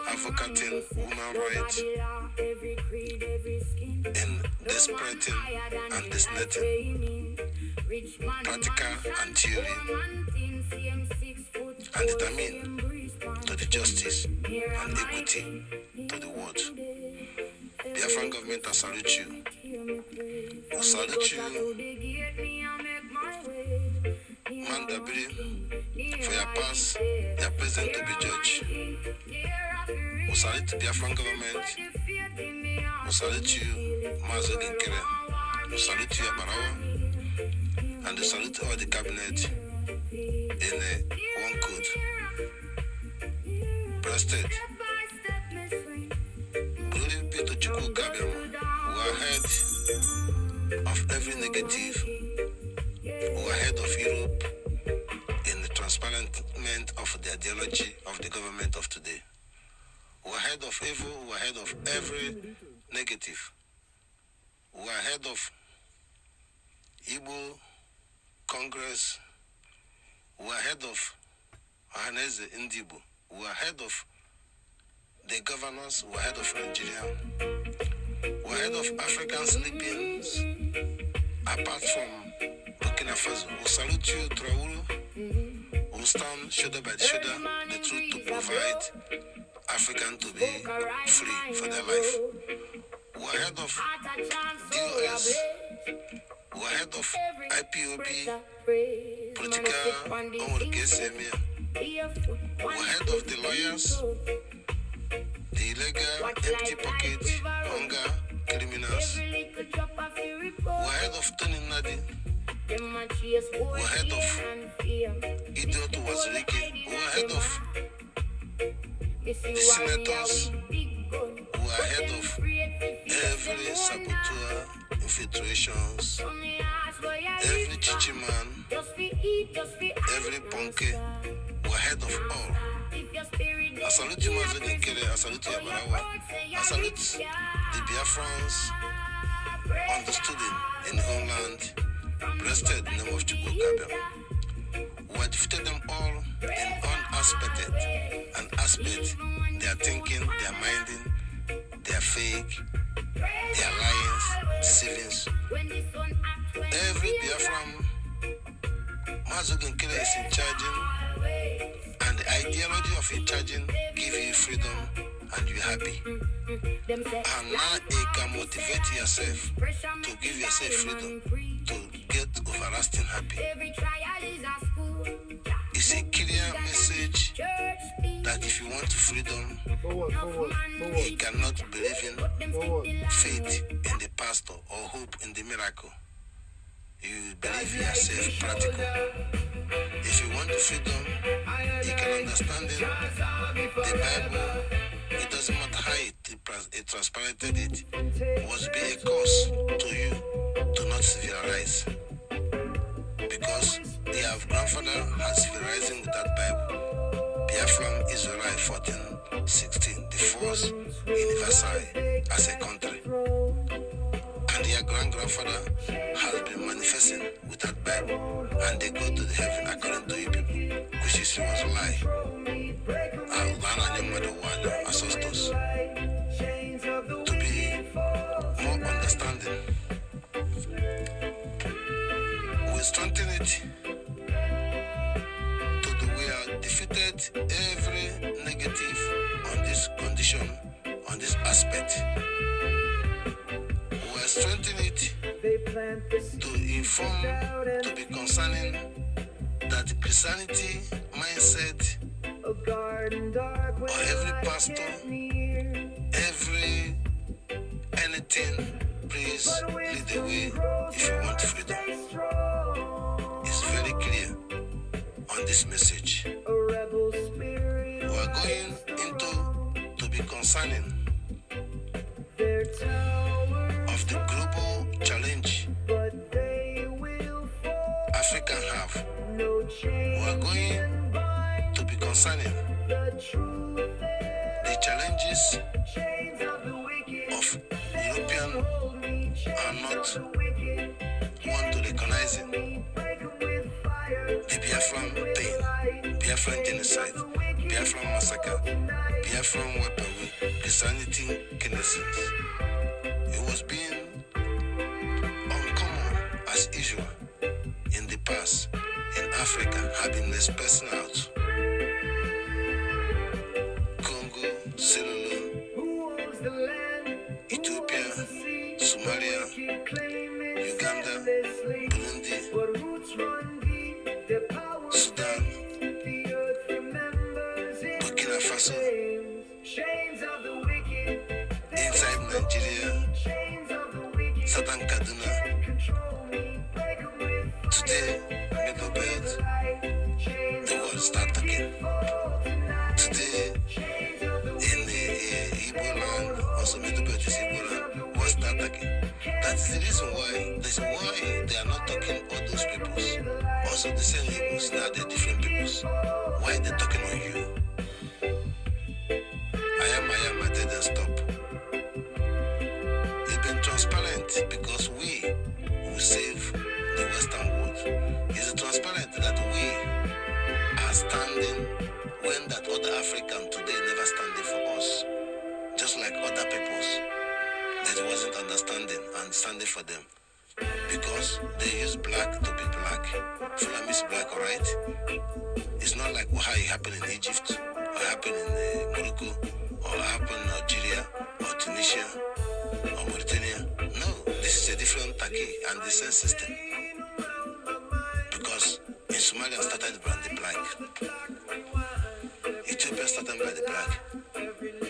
advocating women rights in desperate and disneting, practical and theory, and determined to the justice and equity to the world. The Afghan government, I salute you. I salute you, Mandabiri, for your past, your present to be judged. We salute the Biafran government. We salute you, Mazo Ginkere. We salute you, Abarawa. And we salute all the cabinet in one code. Breasted. Glory be to Chukwu Kabiama, who are ahead of every negative, who are ahead of Europe in the transparentment of the ideology of the government of today. Who are ahead of evil, who are ahead of every negative, who are ahead of Igbo Congress, who are ahead of Ohaneze Ndibo, who are ahead of the governors, who are ahead of Nigeria, who are ahead of African sleepings, apart from Burkina Faso. We salute you, Traoré, who stand shoulder by shoulder, the truth to provide African to be free for their life. We are ahead of DOS, we are ahead of IPOB, political Omurkesemi, we are ahead of the lawyers, the illegal, empty pocket, hunger, criminals. We're ahead of Tony Nadi. We're ahead of Idiot Waziriki. We're ahead of the senators. We're ahead of every saboteur, infiltrations, every chichiman, every punky. We're ahead of all. I salute you, Mazo Ginkere. I salute you, Abarawa. I salute the Biafrans understood in homeland, breasted in the name of Chukwu Kabiam. We have defeated them all in unaspected and aspect. They are thinking, they are minding, they are fake, they are lying, deceiving. Every Biafran, Mazo Ginkere is in charging. And the ideology of in charging give you freedom and you're happy. And now you can motivate yourself to give yourself freedom to get everlasting happy. It's a clear message that if you want freedom, you cannot believe in faith in the pastor or hope in the miracle. You believe yourself practical. If you want the freedom, you can understand it. The Bible, it doesn't matter how it transplanted it, was be a cause to you to not civilize. Because your grandfather has civilizing with that Bible. Biafran Israel 1416, the first universal as a country. And their grandfather has been manifesting with that Bible, and they go to the heaven according to you people, which is was a lie. To be more understanding, we strengthen it to the we are defeated every negative on this condition, on this aspect. Strengthen it to inform, to be concerning that Christianity mindset or every pastor, every anything, please lead the way if you want freedom. It's very clear on this message. We are going into to be concerning of the global challenge Africa have. We are going to be concerning the challenges of European are not want to recognize it. The Biafran pain, Biafran genocide, Biafran massacre, Biafran weaponry, Christianity kinesis. It was being uncommon as usual in the past in Africa, have been dispersing out. Congo, Sierra Leone, Ethiopia, Somalia, Uganda, Burundi, Sudan, also inside Nigeria, Southern Kaduna. Today, Middle Belt, the world start talking. Today, in the Igbo land, also Middle Belt is Igbo land, world start talking. That is the reason why, that's why they are not talking all those peoples. Also the same Igbos, now they're different peoples. Why they're talking on you? I am, I tell them stop. They've been transparent because we will save the Western world. It's transparent that we are standing when that other African today never standing for us. Just like other peoples that wasn't understanding and standing for them. Because they use black to be black. Fulham is black, alright? It's not like how it happened in Egypt, or happened in Morocco, or happened in Algeria, or Tunisia, or Mauritania. No, this is a different Turkey and the same system. Because in Somalia started by the black. Ethiopia started by the black.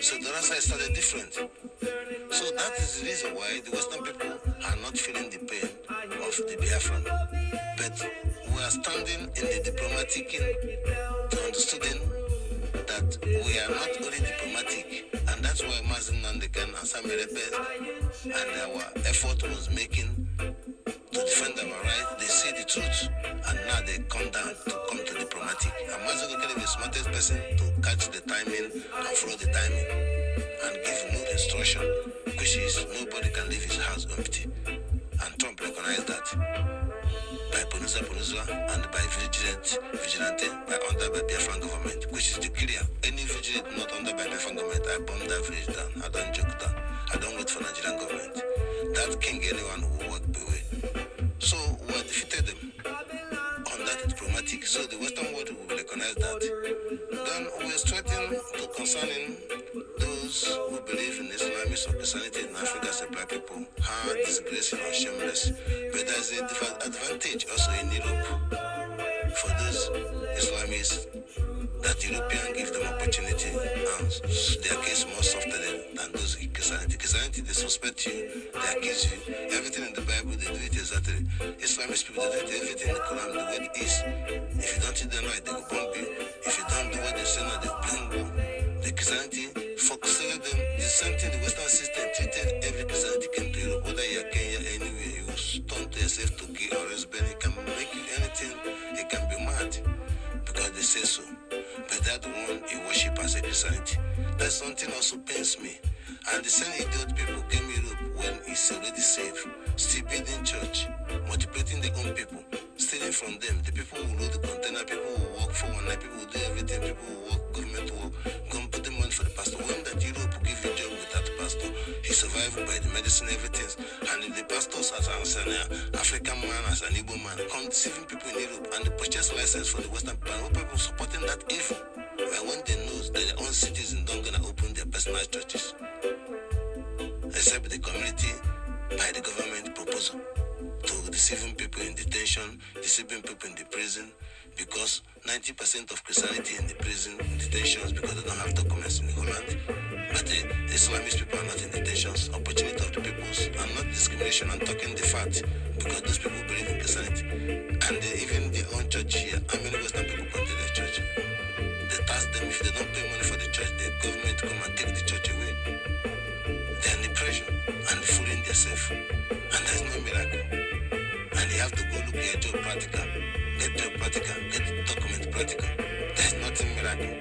So the other side started different. So that is the reason why the Western people are not feeling the pain of the Biafran. But we are standing in the diplomatic to understanding that we are not only diplomatic, and that's why Mazen Nandekan and Sami Rebel and our effort was making to defend our rights. They see the truth, and now they come down to come to diplomatic. And Mazen Nandekan is the smartest person to catch the timing and follow the timing and give no instruction, which is nobody can leave his house empty. And Trump recognized that by Ponuzwa and by vigilante by under by Biafran government, which is the clear. Any vigilante not under by Biafran government, I bomb that village down. I don't joke down. I don't wait for Nigerian government. That king anyone who will walk away. So we defeated them on that diplomatic. So the Western world will recognize that. Then we are strengthening to concerning those who believe in Islamist or Christianity in Africa as a black people, how disgraceful or shameless. But there's an advantage also in Europe for those Islamists that Europeans give them opportunity and their case more softer than those in Christianity. Christianity, they suspect you, they accuse you. Everything in the Bible, they do it exactly. Islamist people, they do everything in the Quran the way it is. If you don't do them right, they will bomb you. If you don't do what they say now, they will blame you. The Christianity focusing them, the same thing the Western system treated every Christianity came to Europe, whether you're Kenya, anywhere, you turn to yourself to gay or lesbian, it can make you anything, it can be mad, because they say so. But that one, he worship as a Christianity. That's something also pains me. And the same idiot people came to Europe when it's already safe, still building church, multiplicating their own people, stealing from them. The people who load the container, people who work for one night, people who do everything, people who work, government work, go and put the money for the pastor. When that Europe will give you a job without the pastor, he survived by the medicine, everything. And if the pastors as an African man, as an Igbo man, come deceiving people in Europe and they purchase license for the Western people supporting that evil. And when they know that their own citizens don't gonna open their personalized churches, except the community by the government proposal to deceiving people in detention, deceiving people in the prison, because 90% of Christianity in the prison detentions because they don't have documents in Holland. But the Islamist people are not in detentions. Opportunity of the peoples and not discrimination. I'm talking the fact because those people believe in Christianity. And even their own church here, how many Western people come to their church? They tax them if they don't pay money for the church, the government come and take the church away. They're under pressure and fooling themselves. And there's no miracle. And they have to go look at job practical, get job practical, get document practical. There's nothing miracle.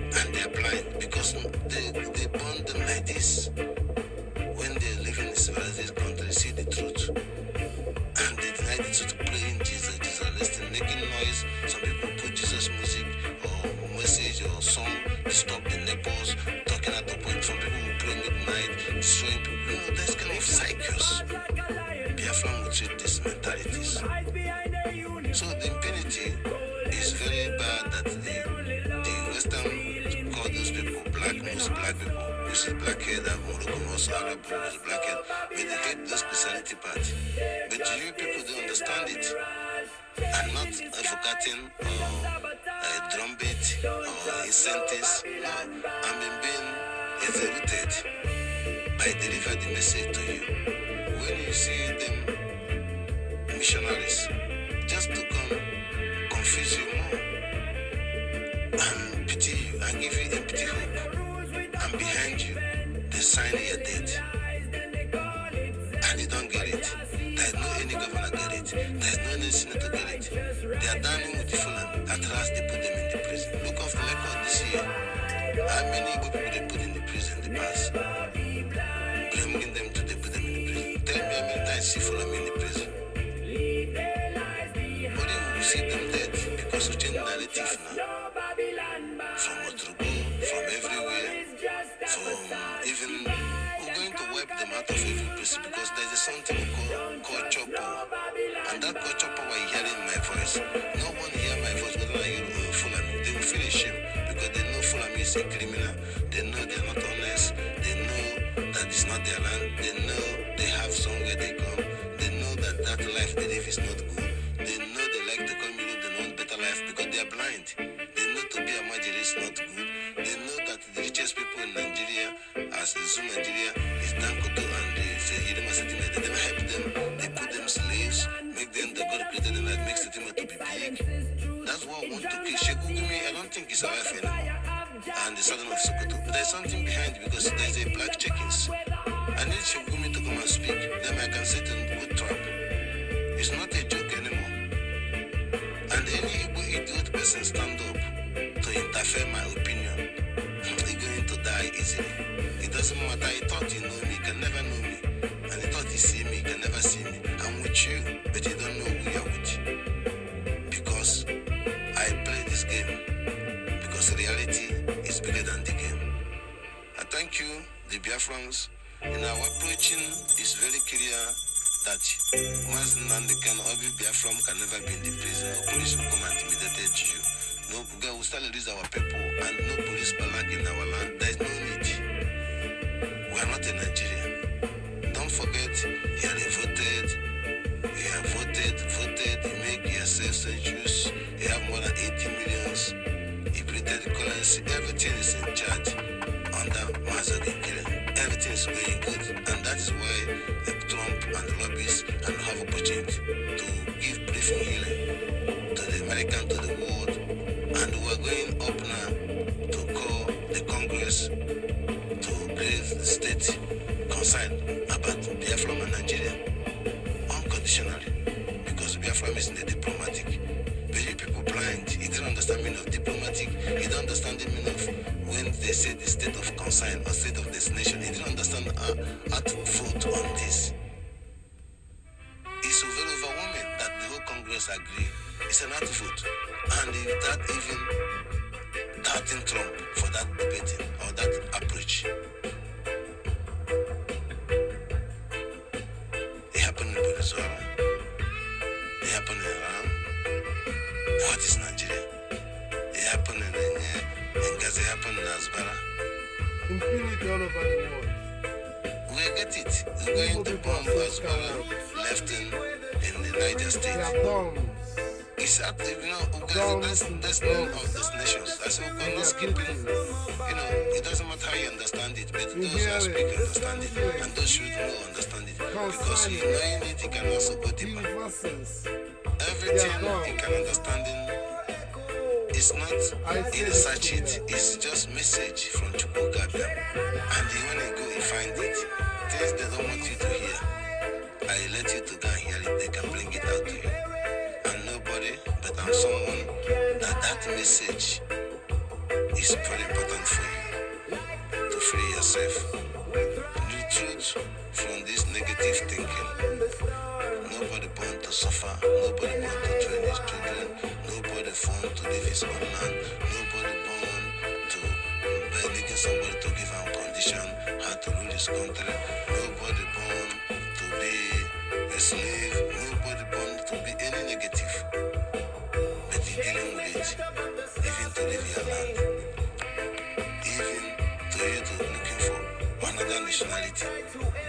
And they're blind because they born them like this. When they live in a civilized country, see the truth. And they deny the truth, playing Jesus, listening, making noise. Some people put Jesus music or message or song to stop the neighbors, talking at the point. Some people will pray midnight, destroying people. You know, there's kind of cycles. Biafran will treat these mentalities. So the impunity is very bad that the Western call those people black, most black people, which is blackhead, and Morocco, most Arab, which is blackhead, but they hate those Christianity part. But you people don't understand it. And not advocating or a drumbeat or in sentence. No, I'm being executed. I deliver the message to you. When you see them missionaries, just to come confuse you more and pity you and give you empty hope, and behind you they sign your debt and you don't get it. There's no any governor get it. There's no any senator get it. They are dining with the Fulani. At last they put them in the prison. Look off the record this year. How many Igbo people they put in the prison in the past? Bringing them to they put them in the prison. Tell me how many times see Fulani in the prison. But then we see them dead because we change narrative now. From Otrogo, from everywhere, from even we're going to wipe them out of every place because there's something we call culture power. And that culture power is hearing my voice. No one hear my voice, whether I hear Fulani. They will feel ashamed because they know Fulani is a criminal. They know they're not honest. They know that it's not their land. They know they have somewhere they come. They know that that life they live is not good. They know they like to come Europe, they want better life because they are blind. They know to be a majority is not good. They know that the richest people in Nigeria, as in Zoom Nigeria, is Dankoto and the Hirima settlement. They never help them. They put them slaves, make them the God created them that makes settlement to be big. That's what I want to kill. Shekugumi, I don't think it's alive anymore. And the southern of Sokoto. But there's something behind it because there's a black check-ins. I need Shekugumi to come and speak. Then I can sit in good trap. It's not a joke anymore. And any Igbo idiot person stand up to interfere my opinion, he's going to die easily. It doesn't matter. He thought he know me, he can never know me. And he thought he see me, he can never see me. I'm with you, but you don't know who you're with. Because I play this game. Because reality is bigger than the game. I thank you, the Biafrans. In our approaching, it's very clear that once Nandi can every Biafran can never be in the prison. No police will come and intimidate you. No, we will still release our people and no police balag in our land. There is no need. We are not in Nigeria. Don't forget, you have voted, you make yourself census, you have more than 80 millions, you printed currency, everything is in charge under massacre. Everything is going good, and that is why Trump and the lobbyists and have opportunity to give briefing healing to the American, to the world, and we are going up now to call the Congress to create the state concerned about Biafra and Nigeria unconditionally, because Biafra is in the diplomatic. But you people blind, you don't understand the meaning of diplomatic, you don't understand the meaning of when they say the state of concern or state of destination, you don't understand how to vote on this. It's so very overwhelming that the whole Congress agree. It's an act vote. And without even doubting Trump for that debating or that approach. It happened in Venezuela. It happened in Iran. What is Nigeria? It happened in Gaza, it happened in Asbara. Impunity all over the world. We get it. We're going to bomb Asbara left in the Niger State. They are bombs. It's up to, that's none of those nations. I said, we're not skipping, it doesn't matter how you understand it, but those who speak understand it, and those who know understand it. Because you knowing it, you can also go deeper. Everything you can understanding is not in a search it, it's just message from Chukukabia. And when you go, you find it. Things they don't want you to hear. I let you to go and hear it, they can bring it out to you. And nobody, but I'm someone that message is very important for you to free yourself. The truth from this negative thinking. Nobody born to suffer, nobody born to train his children, nobody born to live his own land, nobody born to begging somebody to give him condition, how to rule his country, nobody born to be a slave, nobody born to be any negative. But you're dealing with it, even to live your land, even to you to looking for another nationality,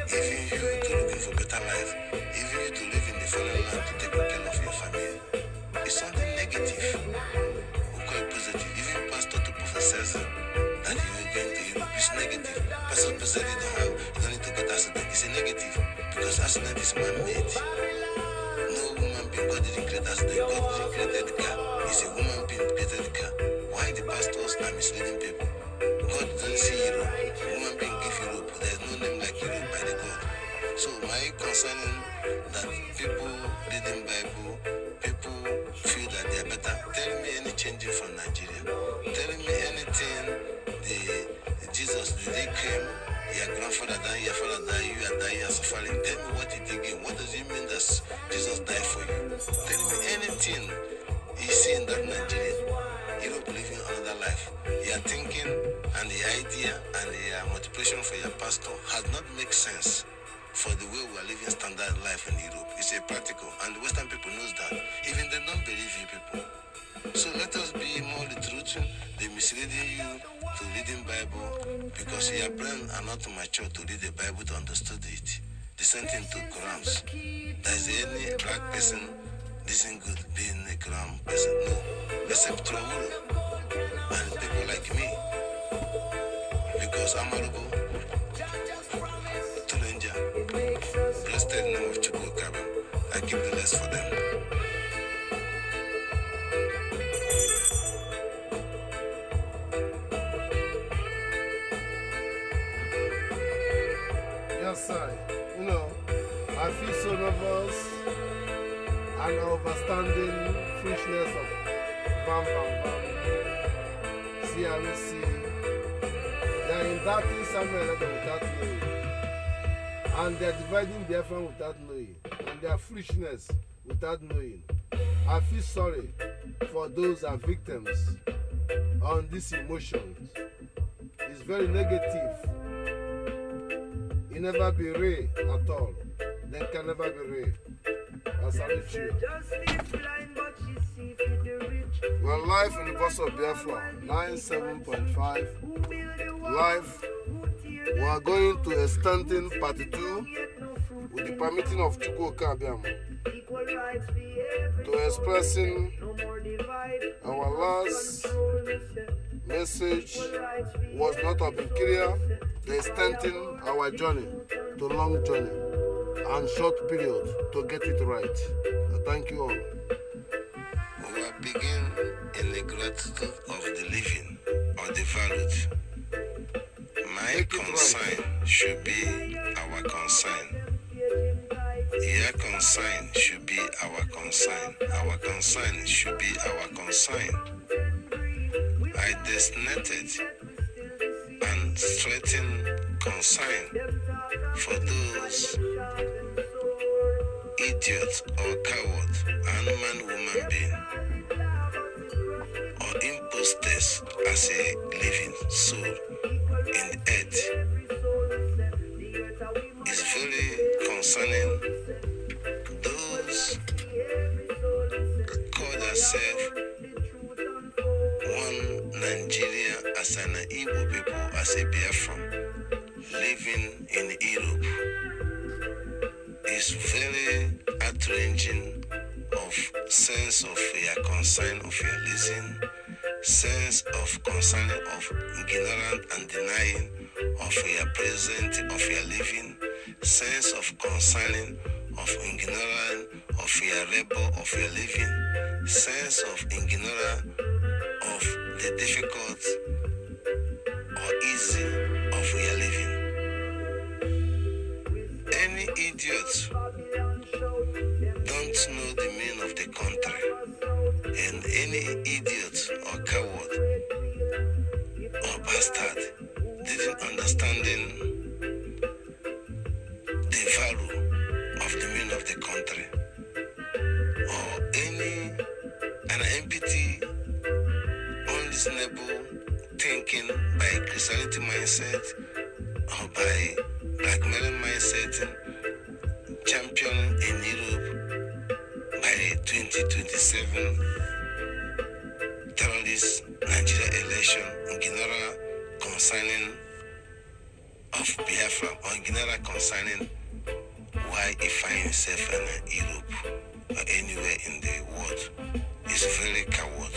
even you to looking for better life, even you to live in the foreign land to take care of your family. It's something negative. We call it positive. Even pastor to prophesy reason that you are going to Europe is negative. Person said you don't need to get accident. It's a negative because accident is man-made. No woman being, God didn't create accident. God didn't create the car. It's a woman being created the car. Why the pastors are misleading people? God doesn't see Europe. Woman being give Europe. There's no name like Europe by the God. So my concerning that people reading Bible, people feel that they are better. Tell me any changing from Nigeria. Tell me anything. Jesus, the day came, your grandfather died, your father died, you are dying and suffering. Tell me what it again. What does it mean that Jesus died for you? Tell me anything you see in that Nigeria. You don't believe in another life. Your thinking and the idea and the multiplication for your pastor has not made sense for the way we are living standard life in Europe. It's a practical, and the Western people knows that. Even they don't believe you people. So let us be more the truth. They misleading you to reading Bible because your brain are not mature to read the Bible to understand it. The same thing to Qurans. Does any black person listen good being a Quran person? No. Except Traul and people like me. Because I'm honorable to Ninja. Blessed the name of Chukwukabem. I keep the less for them. Yes, sir. You know, I feel so nervous and overstanding foolishness of Bam Bam Bam, CRC. They are indicting Samuel without knowing. And they are dividing their friend without knowing. And their foolishness without knowing. I feel sorry for those who are victims on these emotions. It's very negative. It never be real at all. They can never be real. I salute you. We're live in the voice of Biafra, 97.5. Live. We are going to extending part 2 with the permitting of Chukwukabem to expressing our last message was not of clear, the extending our journey to long journey and short period to get it right. Thank you all. We will begin in the gratitude of the living or the valued. My concern should be our concern. Your concern should be our concern. Our concern should be our concern. I designated and straightened concern for those idiots or coward, unmanned woman being, or imposters as a living soul in the earth. It's very concerning those call themselves one Nigeria as an Igbo people, as a Biafran living in Europe. Is very outraging of sense of your concern of your listening, sense of concern of ignorant and denying of your present of your living, sense of concerning of ignorant of your labor of your living, sense of ignorant of the difficult or easy of your living. Any idiot don't know the meaning of the country, and any idiot or coward or bastard didn't understanding the value of the meaning of the country, or an empty, unreasonable thinking by Christianity mindset or by blackmailing mindset champion in Europe by 2027 terrorist Nigeria election in general concerning of Biafra or in general concerning why he finds himself in Europe or anywhere in the world is very coward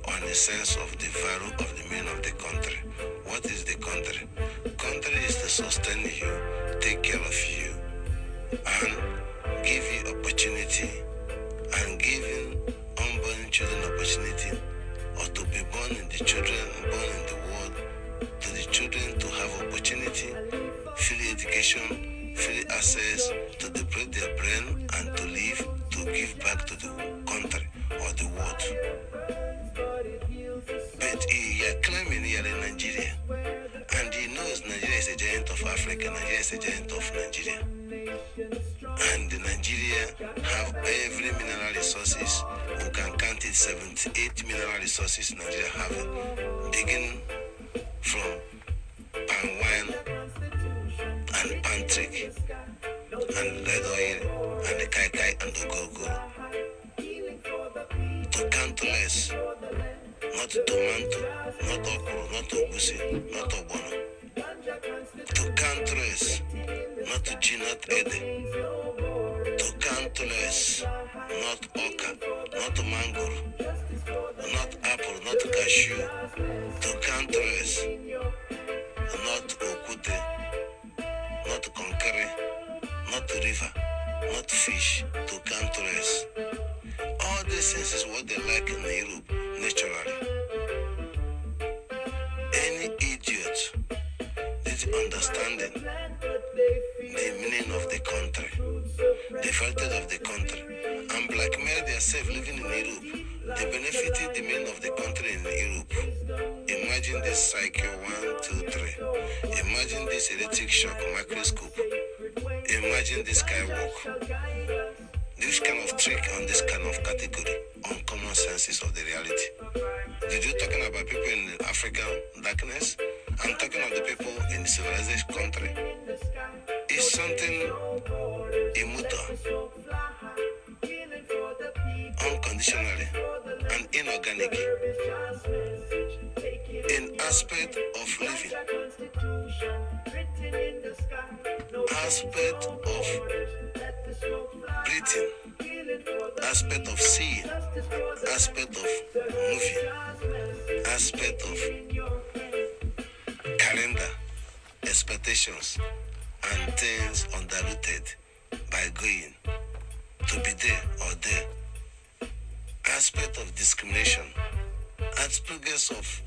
on a sense of the value of the meaning of the country. What is the country? Country is to sustain you, take care of you, and give you opportunity, and giving unborn children opportunity, or to be born in the children born in the world, to the children to have opportunity, free education, free access to develop their brain and to live, to give back to the country or the world. But you are claiming you are in Nigeria, and you know Nigeria is a giant of Africa, Nigeria is a giant of Nigeria. And Nigeria have every mineral resources. We can count it 78 mineral resources Nigeria have, beginning from palm wine and palm trick and red oil and the kai kai and the gogoro. To count less, not tomato, not okro, not ogusi, not obono. To count less, not gin, not ede. To count less, not oka, not mango, not apple, not cashew. To count less, not okute, not concrete, not river, not fish. To count less. All these things is what they like in Europe, naturally. Any idiot is understanding the meaning of the country, the value of the country, and blackmail themselves living in Europe. They benefited the meaning of the country in Europe. Imagine this cycle 1, 2, 3. Imagine this electric shock microscope. Imagine this skywalk. This kind of trick on this kind of category, on common senses of the reality. Did you talking about people in African darkness? I'm talking of the people in the civilized country. It's something immutable, unconditionally, and inorganic in aspect of living, aspect of breathing, aspect of seeing, aspect of moving, aspect of calendar, expectations, and things undiluted by going to be there or there. Aspect of discrimination, aspects of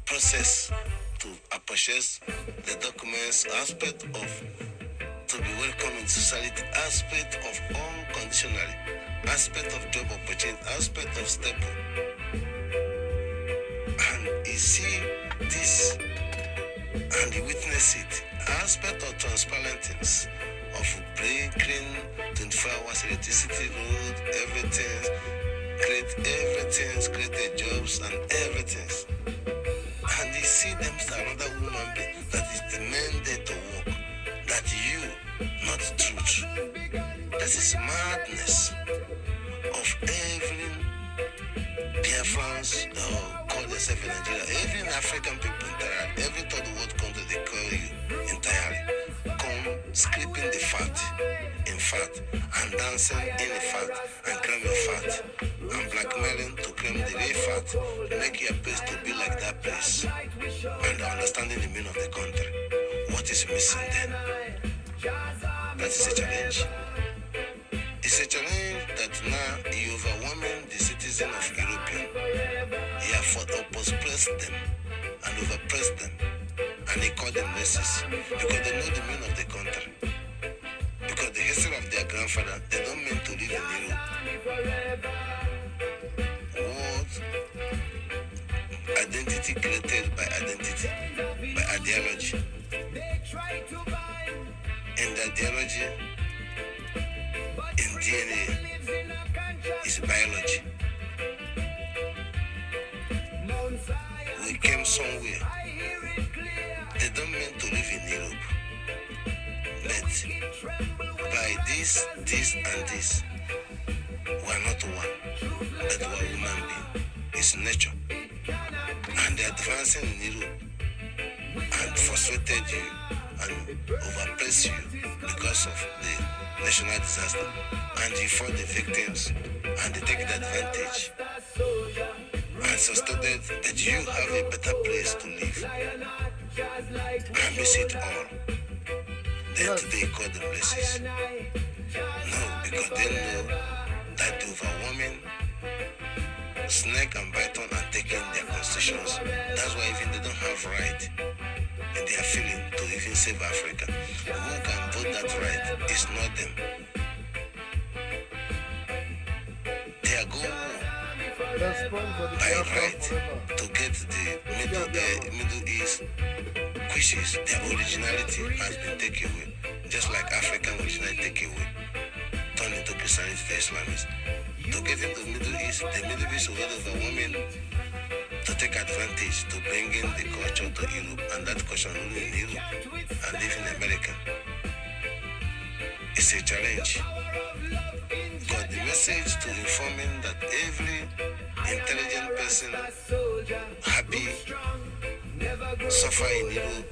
process to purchase the documents, aspect of to be welcome in society, aspect of unconditionally, aspect of job opportunity, aspect of staple. And you see this and you witness it, aspect of transparent things, of breaking 24 hours electricity road, everything, create the jobs and everything. And you see them as another woman being that is demanded to work, that you, not truth. That is madness of every Biafrans who call themselves in Nigeria, every African people entirely, every third world country they call you entirely, come scraping the fat in fat and dancing in the fat and claiming fat and blackmailing to claim the real fat, make your place to be like that place and understanding the meaning of the country. What is missing then? That is a challenge. It's a challenge that now you overwhelming the citizen of European. You have oppressed them and overpressed them, and they call them racist because they know the meaning of the country. Because the history of their grandfather, they don't mean to live in Europe. What identity created by identity, by ideology. And the ideology in DNA is biology. We came somewhere. They don't mean to live in Europe. But by this, and this, we are not one. But we are human being. It's nature. And they're advancing in Europe and frustrated you and overpress you because of the national disaster, and you fall the victims and they take the advantage and sustained that you have a better place to live. I miss it all. Then today call them blessings. No, because they know that the overwhelming snake and python are taking their constitutions. That's why even they don't have right in their feeling to even save Africa. Who can vote that right? It's not them. They are going by right to get the Middle East, which is their originality has been taken away, just like African originality taken away, turned into Christianity to Islamists. To get into the Middle East will let overwhelming to take advantage to bring in the culture to Europe, and that culture only in Europe and live in America. It's a challenge. Because the message to informing that every intelligent person happy, suffer in Europe,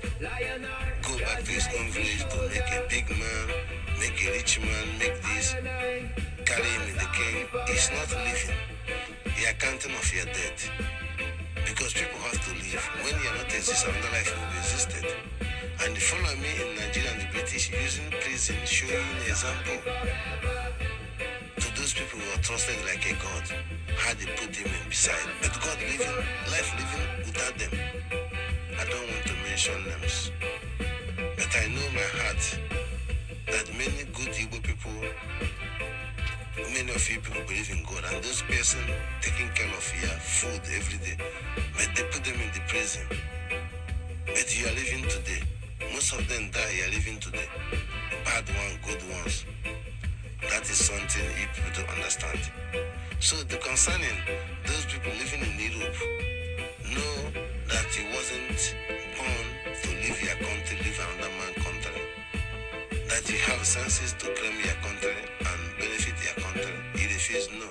go back to his own village to make a big man, make a rich man, make this, carry him in the king, is not living. You are counting off your debt. Because people have to live. When you are not existing, another life will be existed. And they follow me in Nigeria and the British using prison, showing example to those people who are trusted like a god, how they put them in beside. But God living, life living without them. I don't want to mention names. But I know my heart that many good Igbo people, many of you people believe in God, and those person taking care of your food every day, but they put them in the prison. But you are living today. Most of them die, you are living today. Bad ones, good ones. That is something you people don't understand. So the concerning those people living in Europe, know that he wasn't born to leave your country, live another man's country. That you have senses to claim your country and benefit your country. He refused, no.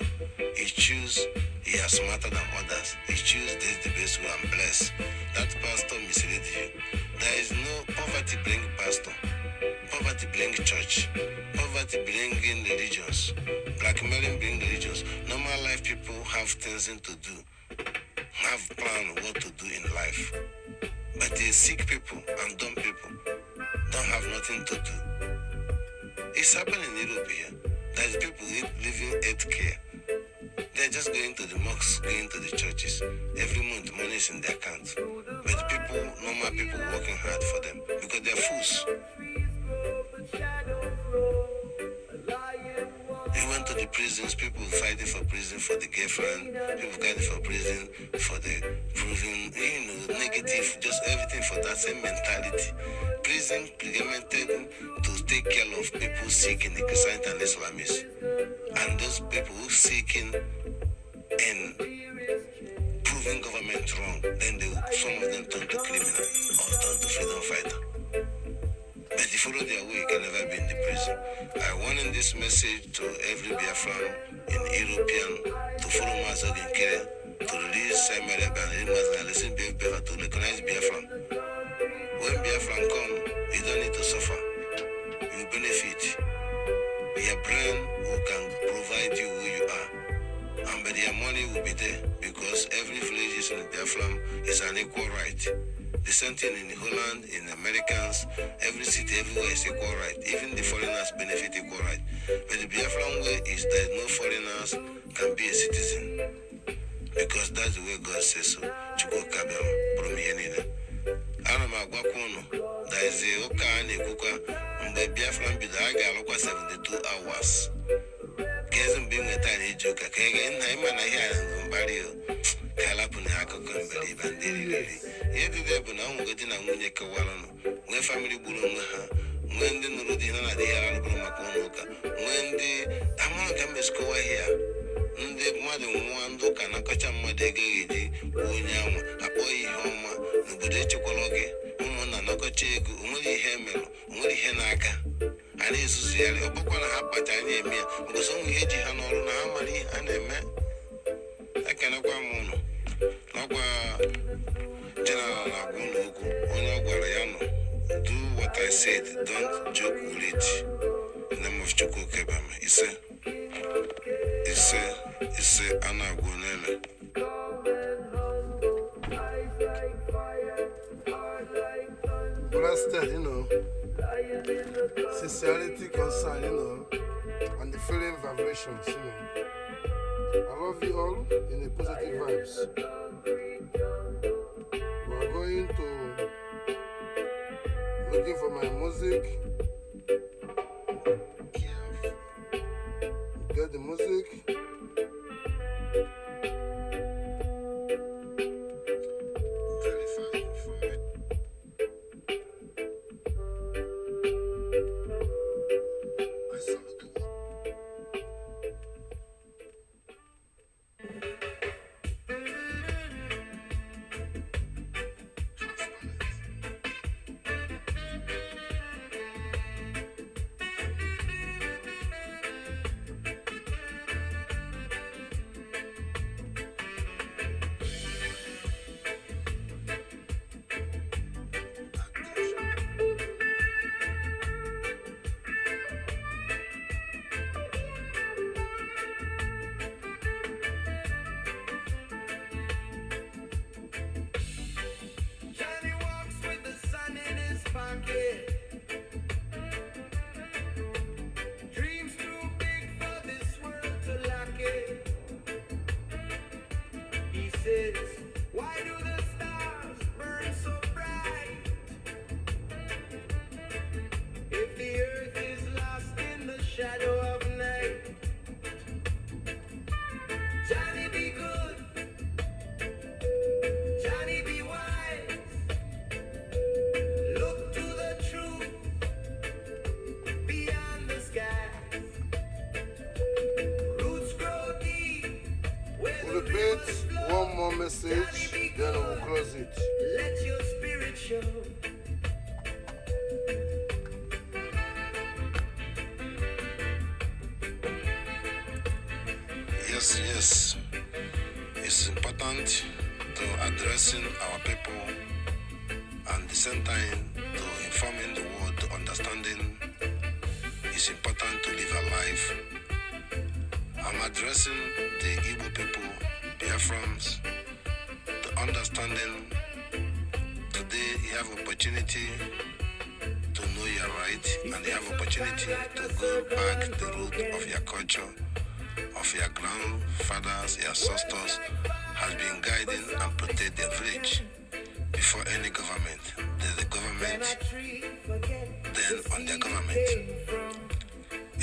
He choose, he is smarter than others. He choose this the best way and bless. That pastor misled you. There is no poverty bring pastor. Poverty bring church. Poverty bring in religions. Blackmailing bring religions. Normal life people have things to do. Have plan what to do in life. But the sick people and dumb people don't have nothing to do. It's happening in Europe here. There's people living health care. They're just going to the mosques, going to the churches. Every month money is in their account. But people, normal people working hard for them because they're fools. He went to the prisons, people fighting for prison for the girlfriend, people fighting for prison for the proving, negative, just everything for that same mentality. Prison implemented to take care of people sick in the Christianity and Islamists. And those people who seeking and proving government wrong, then some of them turn to criminal or turn to freedom fighter. But if you follow their way, you can never be in the prison. I want in this message to every Biafran in European to follow Mazog in Kenya, to release Simon and listen Biafra to recognize Biafran. When Biafran come, you don't need to suffer. You benefit. Your brain who can provide you who you are. And but your money will be there because every village is in Biafran is an equal right. The same thing in Holland, in Americans, every city, everywhere is equal right. Even the foreigners benefit equal right. But the Biafran way is that no foreigners can be a citizen. Because that's the way God says so. Chuko Kabam, Promianina. Anamagwakono, there is a Okan, a Kuka, and the Biafran Bidaga, 72 hours. Kazan being a tiny joke, a keg, and I'm an island barrier. Kalapun Hakoko and believe and daily. Yet the Debon, I'm getting a Munyaka Walano, when family Bulunga, when the Nurudina, the Arabumakonoka, when the Amalgam is go here. The mother one look and a Kachama de Gagi, Unyam, a boy home, the Budecho Kologe, Uman and Nokoche, Umuri Hemel, Umuri Henaka. And this is a book on a hapatania, because only Hedgy Hanor Namari and a man. I cannot go mono. Nagua General Nagunuku, Onaguariano. Do what I said, don't joke with it. In the name of Choko Kebam, he said, Anagunele. interested, sincerity, concern, and the feeling vibrations, I love you all in the positive vibes. We are going to looking for my music. Get the music. Why do the stars burn so bright? If the earth is lost in the shadow of night, Johnny be good, Johnny be wise. Look to the truth beyond the skies. Roots grow deep where We'll repeat one more message, then we'll close it. let your spirit show. Yes. It's important to addressing our people and at the same time to informing the world to understanding it's important to live a life. I'm addressing the Igbo people, Biafrans, to understanding today you have opportunity to know your right and you have opportunity to go back the root of your culture, of your grandfathers, your ancestors has been guiding and protect their village before any government. There's the government, then on their government.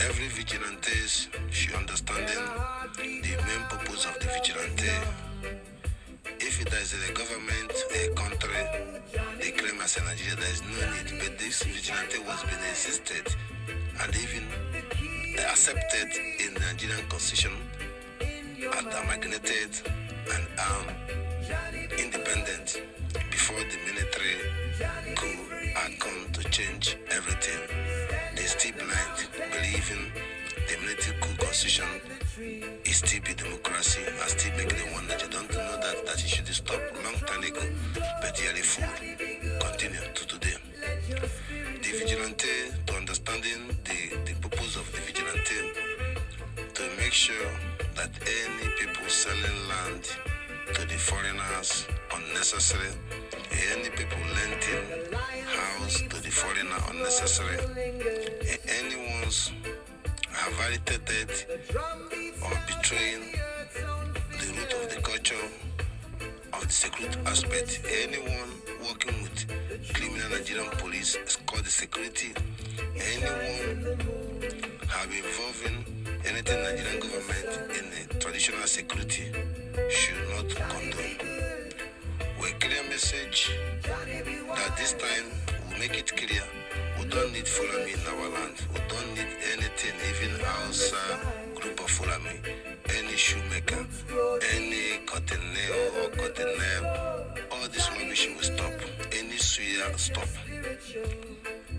Every vigilantes should understanding the main purpose of the vigilante. If there is a government, a country, they claim as a Nigeria, there is no need. But this vigilante was being existed and even accepted in the Nigerian Constitution and amalgamated and independent before the military coup had come to change everything. They still blind, believing the military coup constitution is still be democracy and still making the one that you don't know that it should stop long time ago, but they are a fool. Continue to today. The vigilante, to understanding the purpose of the vigilante, to make sure that any people selling land to the foreigners unnecessary, any people renting house to the foreigner unnecessary, anyone's have violated or betraying the root of the culture of the security aspect. Anyone working with criminal Nigerian police is called the security. Anyone have involving anything Nigerian government in the traditional security should not condone. We clear message that this time we make it clear. We don't need Fulani in our land. We don't need anything, even Hausa group of Fulani, any shoemaker, any cotton nail or cotton nail. All this rubbish will stop. Any suya stop.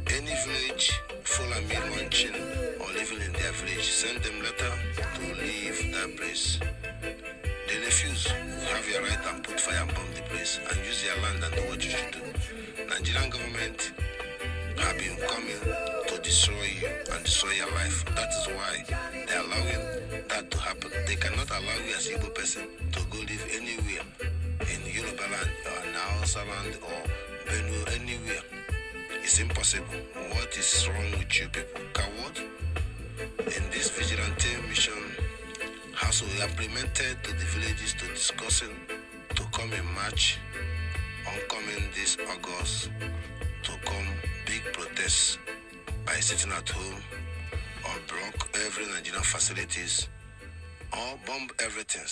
Any village Fulani launching or living in their village, send them letter to leave that place. They refuse. You have your right and put fire and bomb the place and use your land and do what you should do. Nigerian government have been coming to destroy you and destroy your life. That is why they are allowing that to happen. They cannot allow you as a Igbo person to go live anywhere in Yoruba land or in Hausa land or Benue, anywhere. It's impossible. What is wrong with you people? Coward? In this vigilante mission, House we implemented to the villages to discussing to come in March, oncoming this August, to come big protests by sitting at home or block every Nigerian facilities or bomb everything.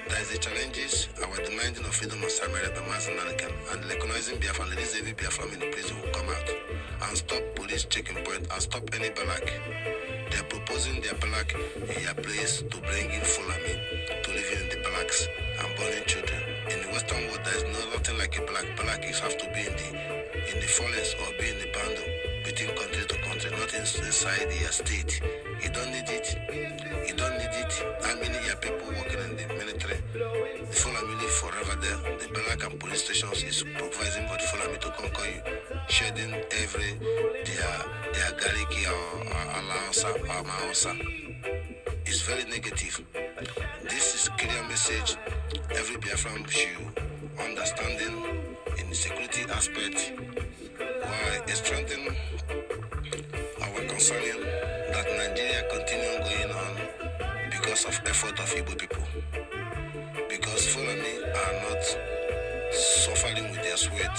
There is the challenges, our demanding of freedom of Samaria by Mazanakan and recognizing Biafra and release every Biafra in the prison will come out and stop police checking point and stop any balak. They are proposing their balak in their place to bring in Fulani to live in the balaks and burning children. In the Western world, there is nothing like a balak. Balak is have to be in the forest or be in the bundle between country to country, not inside your state. You don't need it. You don't need it. How many your people working in the military? The Fulani live forever there. The balak and police stations is providing for the Fulani to conquer you, shedding every their gariki or alausa or mausa. It's very negative. This is clear message. Every Biafran should understanding in the security aspect why it's strengthening our concerning that Nigeria continue going on because of effort of Igbo people. Because Fulani are not suffering with their sweat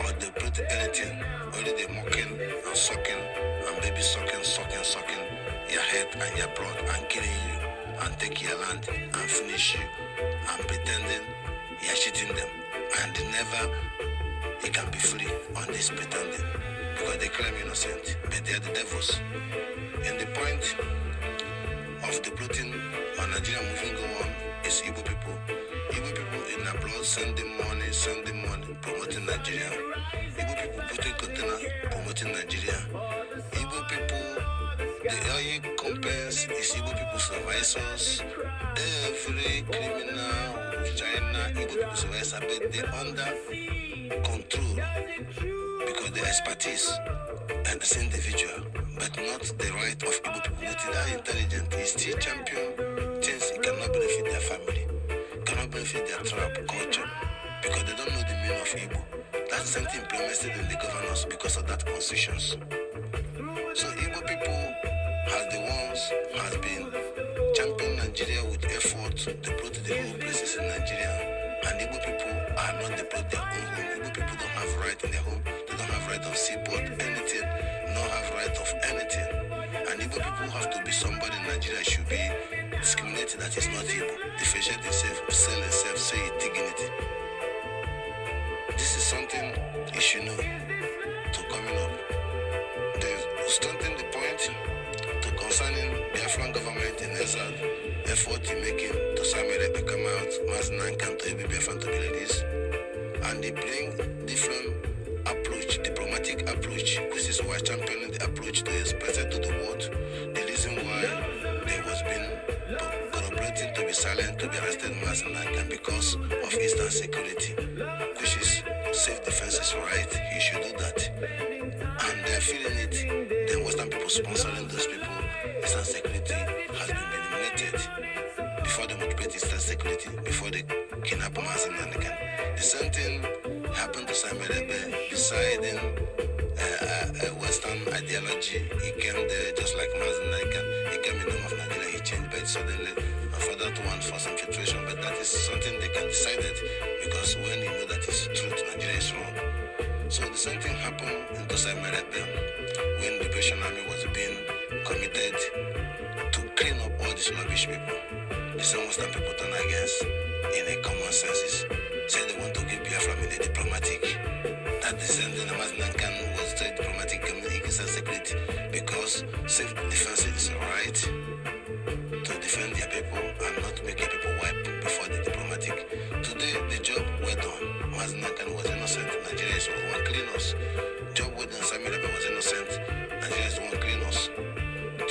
or they put anything, only they mocking and sucking and baby sucking your head and your blood and killing you and take your land and finish you and pretending you're cheating them and they never you can be free on this pretending because they claim innocent but they are the devils. And the point of the plotting on Nigeria moving go on is Igbo people. Igbo people in their blood sending money, promoting Nigeria. Igbo people putting container, promoting Nigeria. Igbo people, the oil companies is Igbo people supervisors. Every criminal, China, Igbo people supervisors, but they under control because the expertise and this individual, but not the right of Igbo people. But they are intelligent, he still champion things it cannot benefit their family, cannot benefit their tribe, culture, because they don't know the meaning of Igbo. That's something implemented in the governance because of that constitutions. So Igbo people has been championing Nigeria with effort to brought the whole places in Nigeria. And Igbo people are not they brought their own home. Igbo people don't have right in their home. They don't have right of seaport, anything. Don't have right of anything. And Igbo people have to be somebody in Nigeria should be discriminated that is not Igbo. Differentiate themselves, sell themselves, say dignity. This is something you should know to coming up. There's strengthening the point to concerning Biafran government in exile, effort in making to Samuel come out, Mazinankan to Biafran to be ladies, and they bring different approach, diplomatic approach, which is why championing the approach to is present to the world. The reason why they was been collaborating to be silent, to be arrested Mazinankan because of Eastern security, which is self-defense is right, you should do that. And they're feeling it. Then Western people sponsoring those people, Eastern security has been eliminated before they motivate Eastern security, before they kidnap Mazinankan. The same thing happened to Samuel Ebe, deciding Western ideology. He came there just like Mazinankan. He came in the name of Nigeria, he changed, but suddenly for that one for some filtration, but that is something they can decide it because when you know that it's truth, Nigeria is wrong. So the same thing happened in Tosai Merebe when the Liberation Army was being committed to clean up all these rubbish people. The same Western people turn against in a common senses. Say they want to give Biafra in a diplomatic. That descending Amazinankan was very diplomatic against security because self-defense is a right to defend their people and not make their people wipe before the diplomatic. Today, the job well done. Mazinankan was innocent. Nigeria is one clean us. Job well done. Samuel Ebe was innocent. Nigeria is one clean us.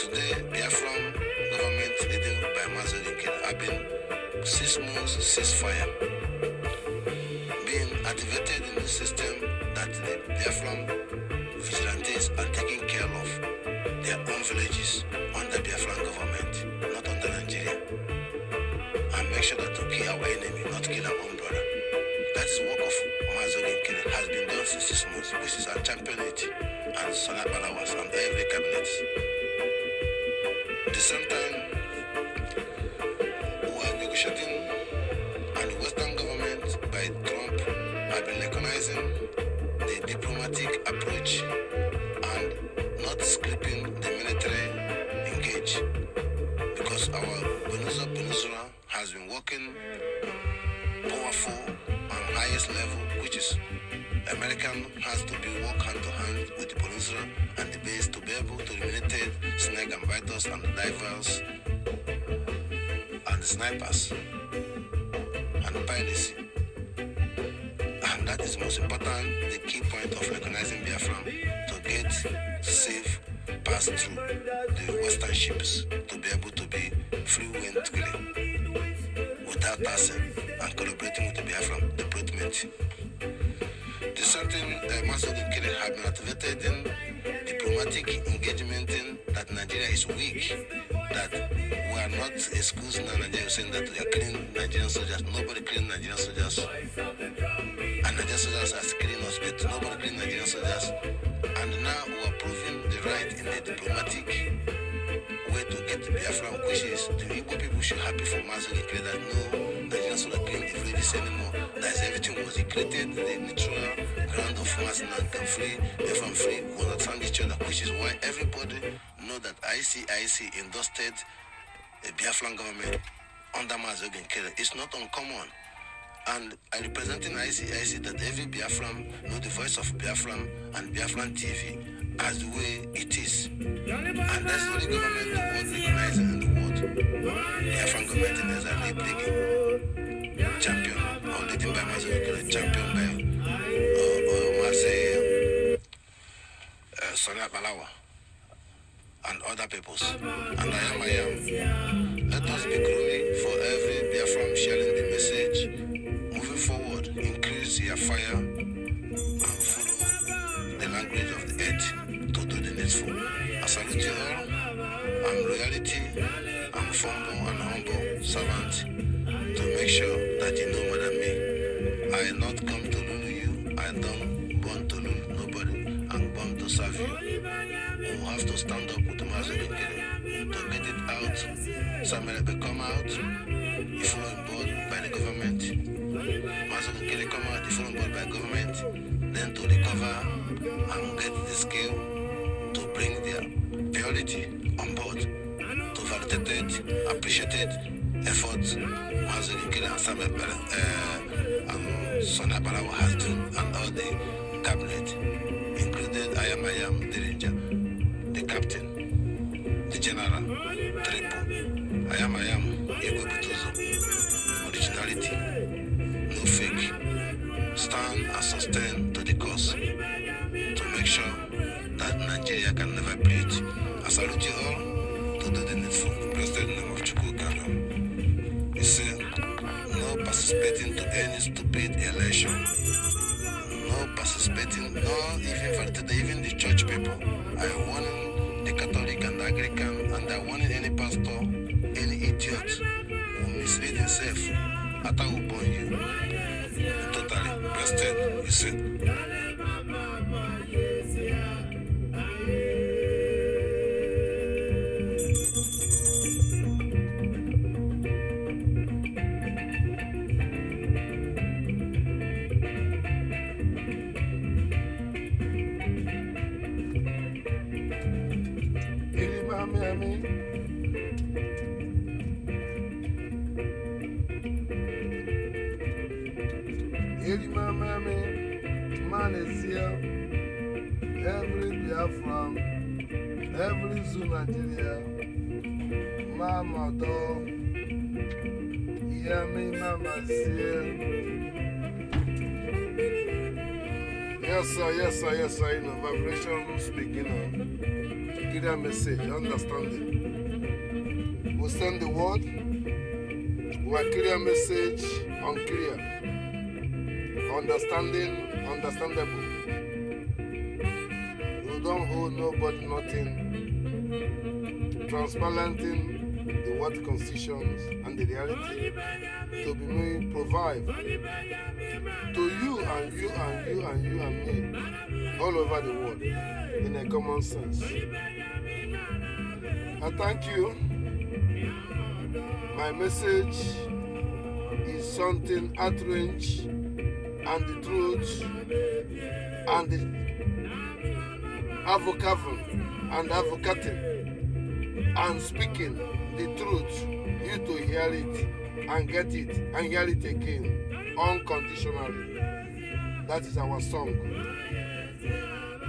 Today, Biafran government leading by Mazinankan have been 6 months ceasefire being activated in the system that the Biafran vigilantes are taking care of their own villages under Biafran government, not under Nigeria. And make sure that to kill our enemy, not kill our own brother. That is work of Mazogan has been done once in 6 months, which is our champion it, and Sonia Balawas and every cabinet. At the same time, we are negotiating, and the Western government by Trump have been recognizing the diplomatic approach and not skipping the military engage, because our Peninsula has been working powerful on highest level, which is American has to be work hand to hand with the Peninsula and the base to be able to eliminate snake and biters and the divers and the snipers and the piracy. And that is most important, the key point of recognizing Biafra, to get safe pass through the Western ships to be able to be free wind drilling without passing and collaborating with the Biafra department. The certain Masogan Kiri have been activated in diplomatic engagement in that Nigeria is weak, that we are not excusing Nigeria saying that we are killing Nigerian soldiers. Nobody killing Nigerian soldiers. And Nigerian soldiers are killing us, but nobody killing Nigerian soldiers. And now we are proving the right in the diplomatic way to get the Biafra, which is the Igbo people should happy for Masogan Kiri that no Nigerians will not killing the villages anymore. That is everything was created, the natural ground of mass and free, everyone free, we understand each other, which is why everybody know that ICIC endorsed a Biafran government under Masogan Kiri. It's not uncommon. And I representing ICIC that every Biafran know the voice of Biafran and Biafran TV as the way it is. And that's the only government the world recognizing in the world. Biafran government is a league champion, or leading by Masogan, champion by Sonia Balawa and other peoples. And I am. Let us be growing for every Biafran sharing the message. Moving forward, increase your fire and follow the language of the earth to do the needful. I salute you all. I'm reality. I'm humble servant to make sure that you know more than me. I not come to lulu you. I don't born to lulu nobody. I'm born to serve you. We have to stand up with the Masogan Kiri to get it out. Somebody will come out if we're on board by the government. Masogan Kiri come out if we're on board by government. Then to recover and get the skill to bring their priority on board to validate, appreciated efforts Masogan Kiri and Sonia Balawa has done, and all the cabinet, including I am the ranger, the captain, the general, triple, I am Igbo Butuzo, originality, no fake, stand and sustain to the cause to make sure that Nigeria can never bleed. I salute you all to do the needful. Blessed in the name of Chukwukado. He said, no participating to any stupid election. No participating, no even validated, even the church people. I warning the Catholic and the Anglican, and I warning any pastor, any idiot who mislead himself after we born you. Totally blessed, you see. Man is here, every Biafran, every Zoo Nigeria, Mama Do, Yami Mama here. Yes sir, you know, vibration speaking on. Clear message, understanding. We send the word, we are clear message, unclear. Understanding, understandable. We don't hold nobody nothing. Transparenting, the what constitutions and the reality to be made provide to you and you and you and you and me all over the world in a common sense. I thank you. My message is something outrange and the truth and the advocating and advocating and speaking the truth, you to hear it and get it and hear it again unconditionally. That is our song.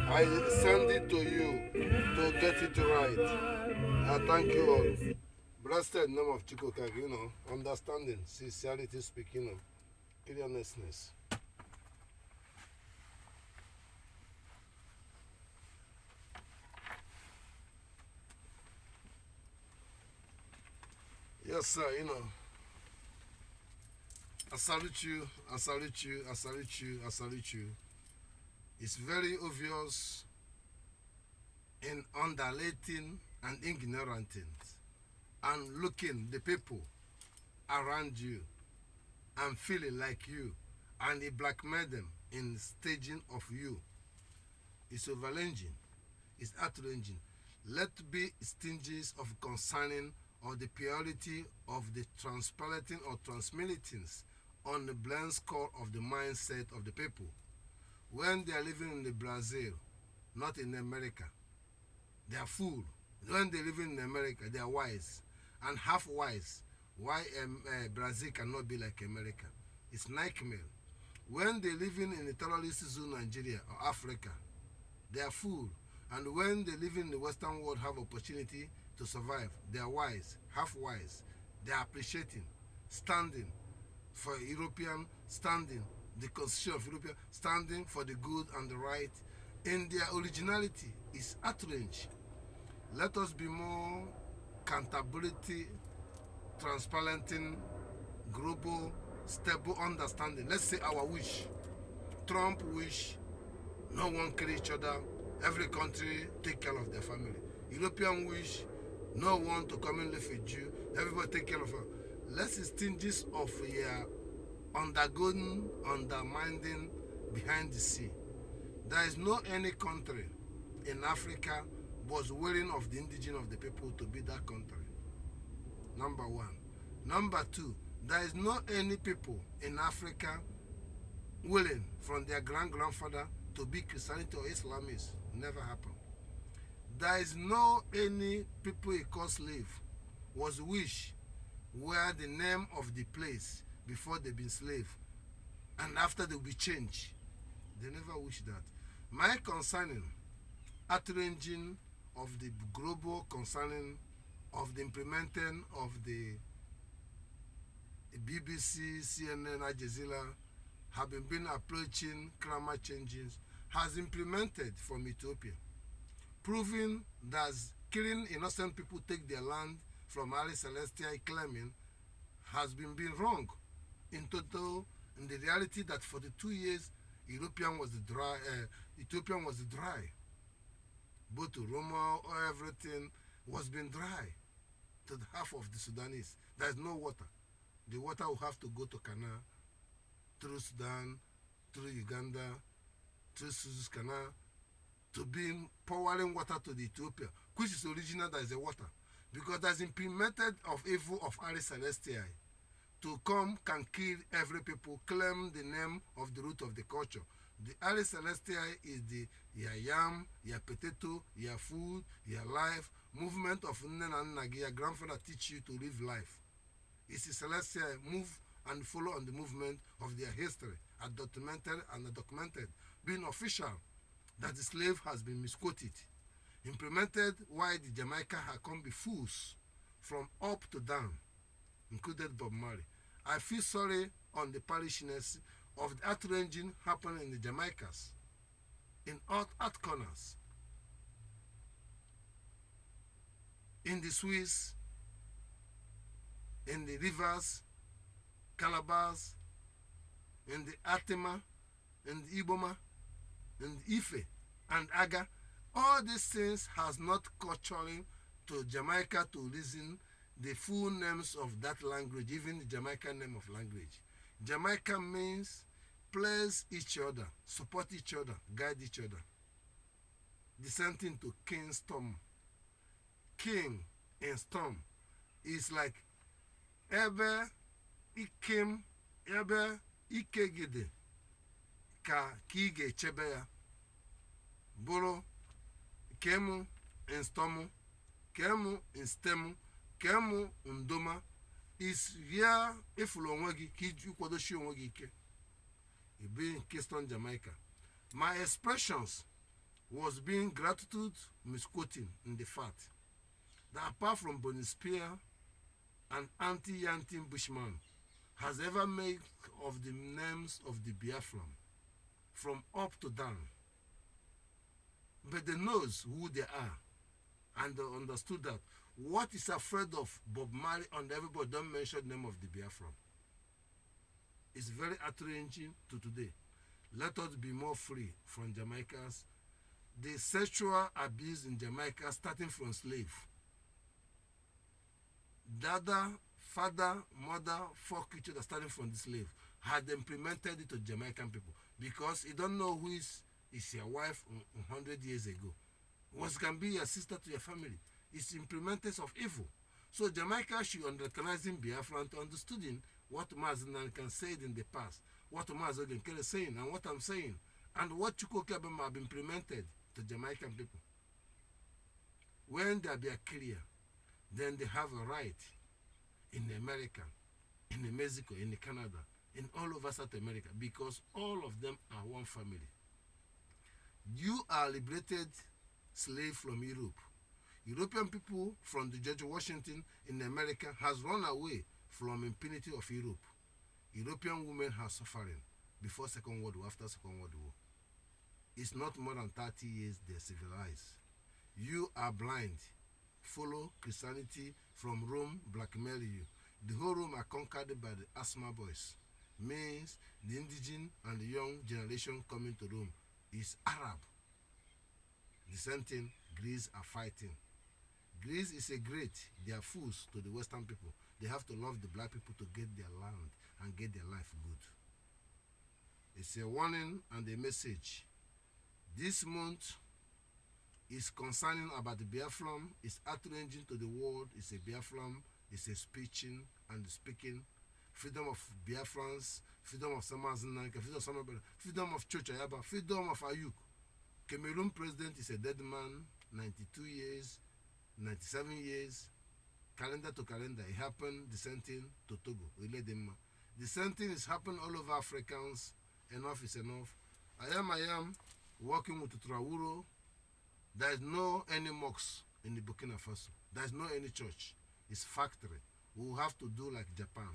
I send it to you to get it right. I thank you all. Blessed name of Chukokage, understanding, sincerity speaking, clearness. Yes, sir, I salute you, I salute you, I salute you, I salute you. It's very obvious in underrating and ignoranting and looking the people around you and feeling like you and they blackmail them in staging of you. It's overranging, it's outranging. Let be stinges of concerning or the purity of the transplanting or transmitting on the blind score of the mindset of the people. When they are living in the Brazil, not in America, they are fool. When they live in America, they are wise and half wise. Why Brazil cannot be like America? It's nightmare. When they living in the terrorist zone, Nigeria or Africa, they are fool. And when they live in the Western world, have opportunity to survive, they are wise, half wise. They are appreciating, standing for European, standing the Constitution of Europe, standing for the good and the right. In their originality is outrage. Let us be more accountability, transparenting, global, stable understanding. Let's say our wish. Trump wish, no one kill each other, every country take care of their family. European wish, no one to come and live with you, everybody take care of her. Let's stinges of undergoing, undermining behind the sea. There is no any country in Africa was willing of the indigenous of the people to be that country. Number one. Number two, there is no any people in Africa willing from their grandfather to be Christianity or Islamist. Never happened. There is no any people he called slave was wish where the name of the place before they been slave and after they will be changed. They never wish that. My concerning outranging of the global concerning of the implementing of the BBC, CNN, Al Jazeera have been approaching climate changes has implemented from Ethiopia, proving that killing innocent people take their land from Ali Celestia claiming has been wrong. In total, in the reality that for the 2 years, Ethiopian was dry. Both Roma or everything was been dry to the half of the Sudanese. There is no water. The water will have to go to Canal, through Sudan, through Uganda, through Suez Canal, to be pouring water to the Ethiopia, which is original that is the water. Because there's implemented of evil of Ali Celestia to come can kill every people, claim the name of the root of the culture. The Ali Celestia is the your yam, your potato, your food, your life, movement of Nnenannagi, your grandfather teach you to live life. It's the Celestia move and follow on the movement of their history, documented and undocumented, being official that the slave has been misquoted, implemented why the Jamaica had come be fools from up to down, included Bob Marley. I feel sorry on the parishness of the outraging happening in the Jamaicas, in out corners, in the Swiss, in the rivers, Calabas, in the Atima, in the Iboma, in the Ife, and Aga. All these things has not culturally to Jamaica to reason the full names of that language, even the Jamaican name of language. Jamaica means place each other, support each other, guide each other. The same thing to King Storm. King and Storm is like ebe ikem, ebe ikegide ka ị ga-echebe ya bụrụ kemu instormu, kemu instemu, kemu ndoma is ya ifulu onwe gị ka iji kwadochi onwe gị ike. Ibe in Kingston, Jamaica. My expressions was being gratitude misquoting in the fact that apart from Bonnie Spear, an anti-Yantin Bushman has ever made of the names of the Biafran from up to down. But they knows who they are, and they understood that what is afraid of Bob Marley and everybody don't mention the name of the Biafran. It's very outraging to today. Let us be more free from Jamaicans. The sexual abuse in Jamaica starting from slave. Dada, father, mother, four creatures that starting from the slave had implemented it to Jamaican people because you don't know who is your wife 100 years ago. What can be your sister to your family. It's implementers of evil. So Jamaica should recognizing Biafran to understanding what Mazinan can say in the past, what Mazogan is saying, and what I'm saying, and what Chukokabama have implemented to Jamaican people. When they are clear, then they have a right in America, in Mexico, in Canada, in all over South America, because all of them are one family. You are liberated slave from Europe. European people from the George Washington in America has run away from impunity of Europe. European women are suffering before Second World War, after Second World War. It's not more than 30 years they're civilized. You are blind. Follow Christianity from Rome, blackmail you. The whole Rome are conquered by the asthma boys. Means the indigenous and the young generation coming to Rome is Arab. The same thing Greece are fighting. Greece is a great, they are fools to the Western people. They have to love the black people to get their land and get their life good. It's a warning and a message. This month is concerning about the Biafran, it's outraging to the world, it's a Biafran, it's a speaking and speaking. Freedom of Biafrans, freedom of Samazanaka, freedom of Samabela, freedom of Chochayaba, freedom of Ayuk. Cameroon president is a dead man, 92 years, 97 years, calendar to calendar. It happened the same thing to Togo. The same thing is happening all over Africans. Enough is enough. I am working with Trauro. There is no any mosque in the Burkina Faso. There is no any church. It's factory. We will have to do like Japan.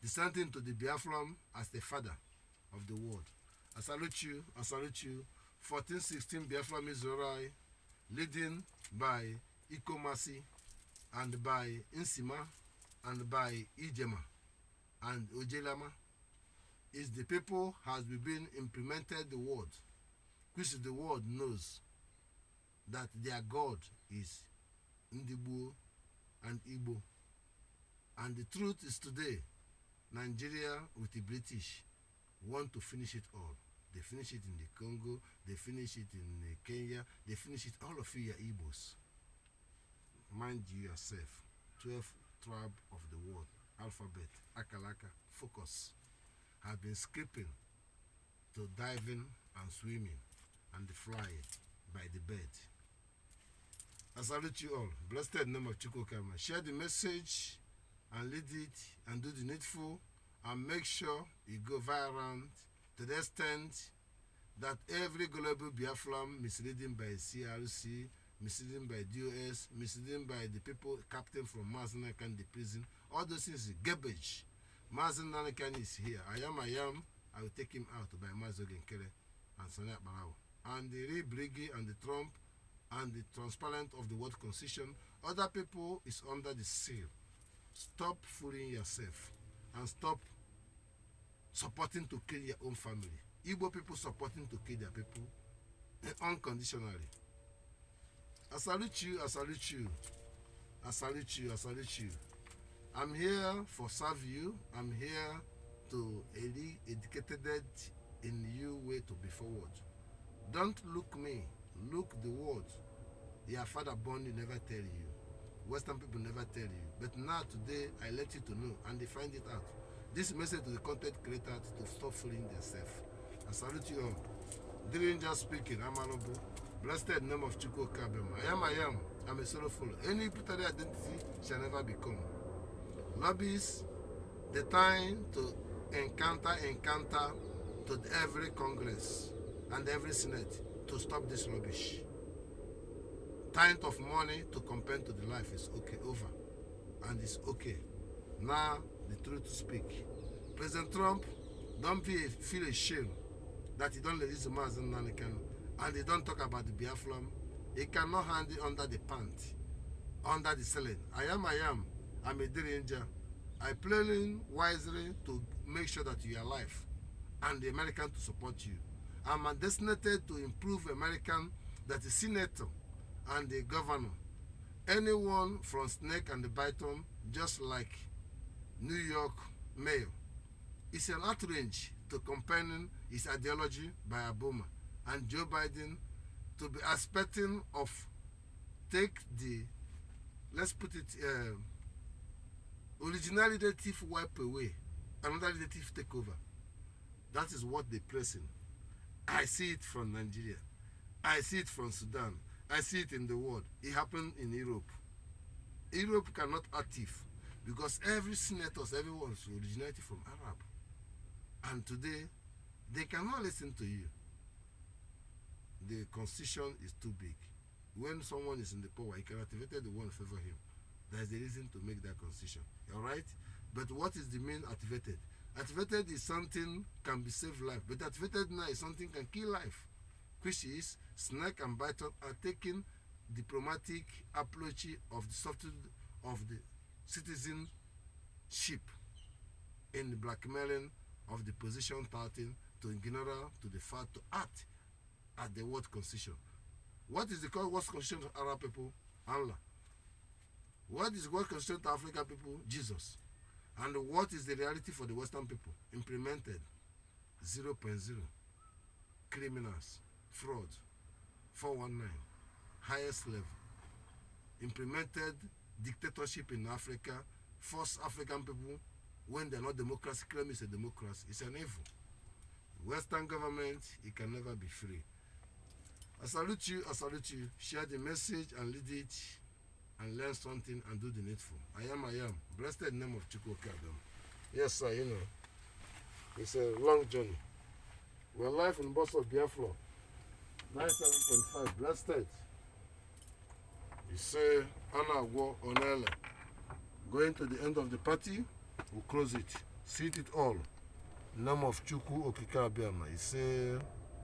The same thing to the Biafran as the father of the world. I salute you. I salute you. 1416 Biafran Missouri, leading by Ikomasi and by Insima and by Ijema and Ojelama, is the people has been implemented the word, which the world knows that their God is Ndibu and Igbo. And the truth is today, Nigeria with the British want to finish it all. They finish it in the Congo, they finish it in Kenya, they finish it, all of you are Igbos. Mind you yourself, 12 tribe of the world, alphabet, Akalaka, focus, have been skipping to diving and swimming and flying by the bed. I salute you all. Blessed name of Chukokama. Share the message and lead it and do the needful and make sure you go viral to the extent that every global Biafran misleading by CRC, misleading by DOS, misleading by the people captain from Mazanakan, the prison, all those things is garbage. Mazanakan is here. I am. I will take him out by Mazogen Kere and Sonia Barao. And the Rebrigi and the Trump and the transparent of the World Constitution, other people is under the seal. Stop fooling yourself and stop supporting to kill your own family. Igbo people supporting to kill their people unconditionally. I salute you, I salute you. I salute you, I salute you. I'm here for serve you. I'm here to educated in you way to be forward. Don't look me, look the world. Your father born you never tell you. Western people never tell you. But now today I let you to know and they find it out. This message to the content creators to stop fooling themselves. I salute you all. During just speaking, I'm honorable. Blessed name of Chukwu Kabema. I am. I'm a solo follower. Any literary identity shall never become. Lobbyists, the time to encounter to every Congress and every Senate to stop this rubbish. Time of money to compare to the life is okay, over. And it's okay. Now, the truth to speak. President Trump, don't feel ashamed that he don't release the Mazen Nanikan and they don't talk about the Biafran. He cannot hand it under the pant, under the ceiling. I am. I'm a danger. I plan wisely to make sure that you are alive and the American to support you. I'm designated to improve American that is senator and the governor. Anyone from Snake and the Python, just like New York mayor. It's an outrage to companion his ideology by Obama and Joe Biden to be expecting of take the, let's put it, original relative wipe away, another relative take over. That is what they're pressing. I see it from Nigeria. I see it from Sudan. I see it in the world. It happened in Europe. Europe cannot active because every senator, everyone is originated from Arab. And today, they cannot listen to you. The constitution is too big. When someone is in the power, he can activate the one favor him. There's a reason to make that constitution. Alright? But what is the main activated? Activated is something can be save life. But activated now is something can kill life. Which is Snake and Python are taking diplomatic approach of the substitute of the citizenship in the blackmailing of the position starting to ignore to the fact to act at the word constitution. What is the word constitution to Arab people? Allah. What is word constitution to African people? Jesus. And what is the reality for the Western people? Implemented 0.0. Criminals, fraud, 419, highest level. Implemented dictatorship in Africa, force African people when they're not democracy, claim it's a democracy. It's an evil. Western government, it can never be free. I salute you, I salute you. Share the message and lead it and learn something and do the needful. I am. Blessed name of Chukwu Kabem. Yes, sir, you know. It's a long journey. We're live in Boss of Biafra. 97.5. Blessed. You say, Anna Agwo Onele. Going to the end of the party, we'll close it. See it all. Name of Chukwu Okike Abiama. You say,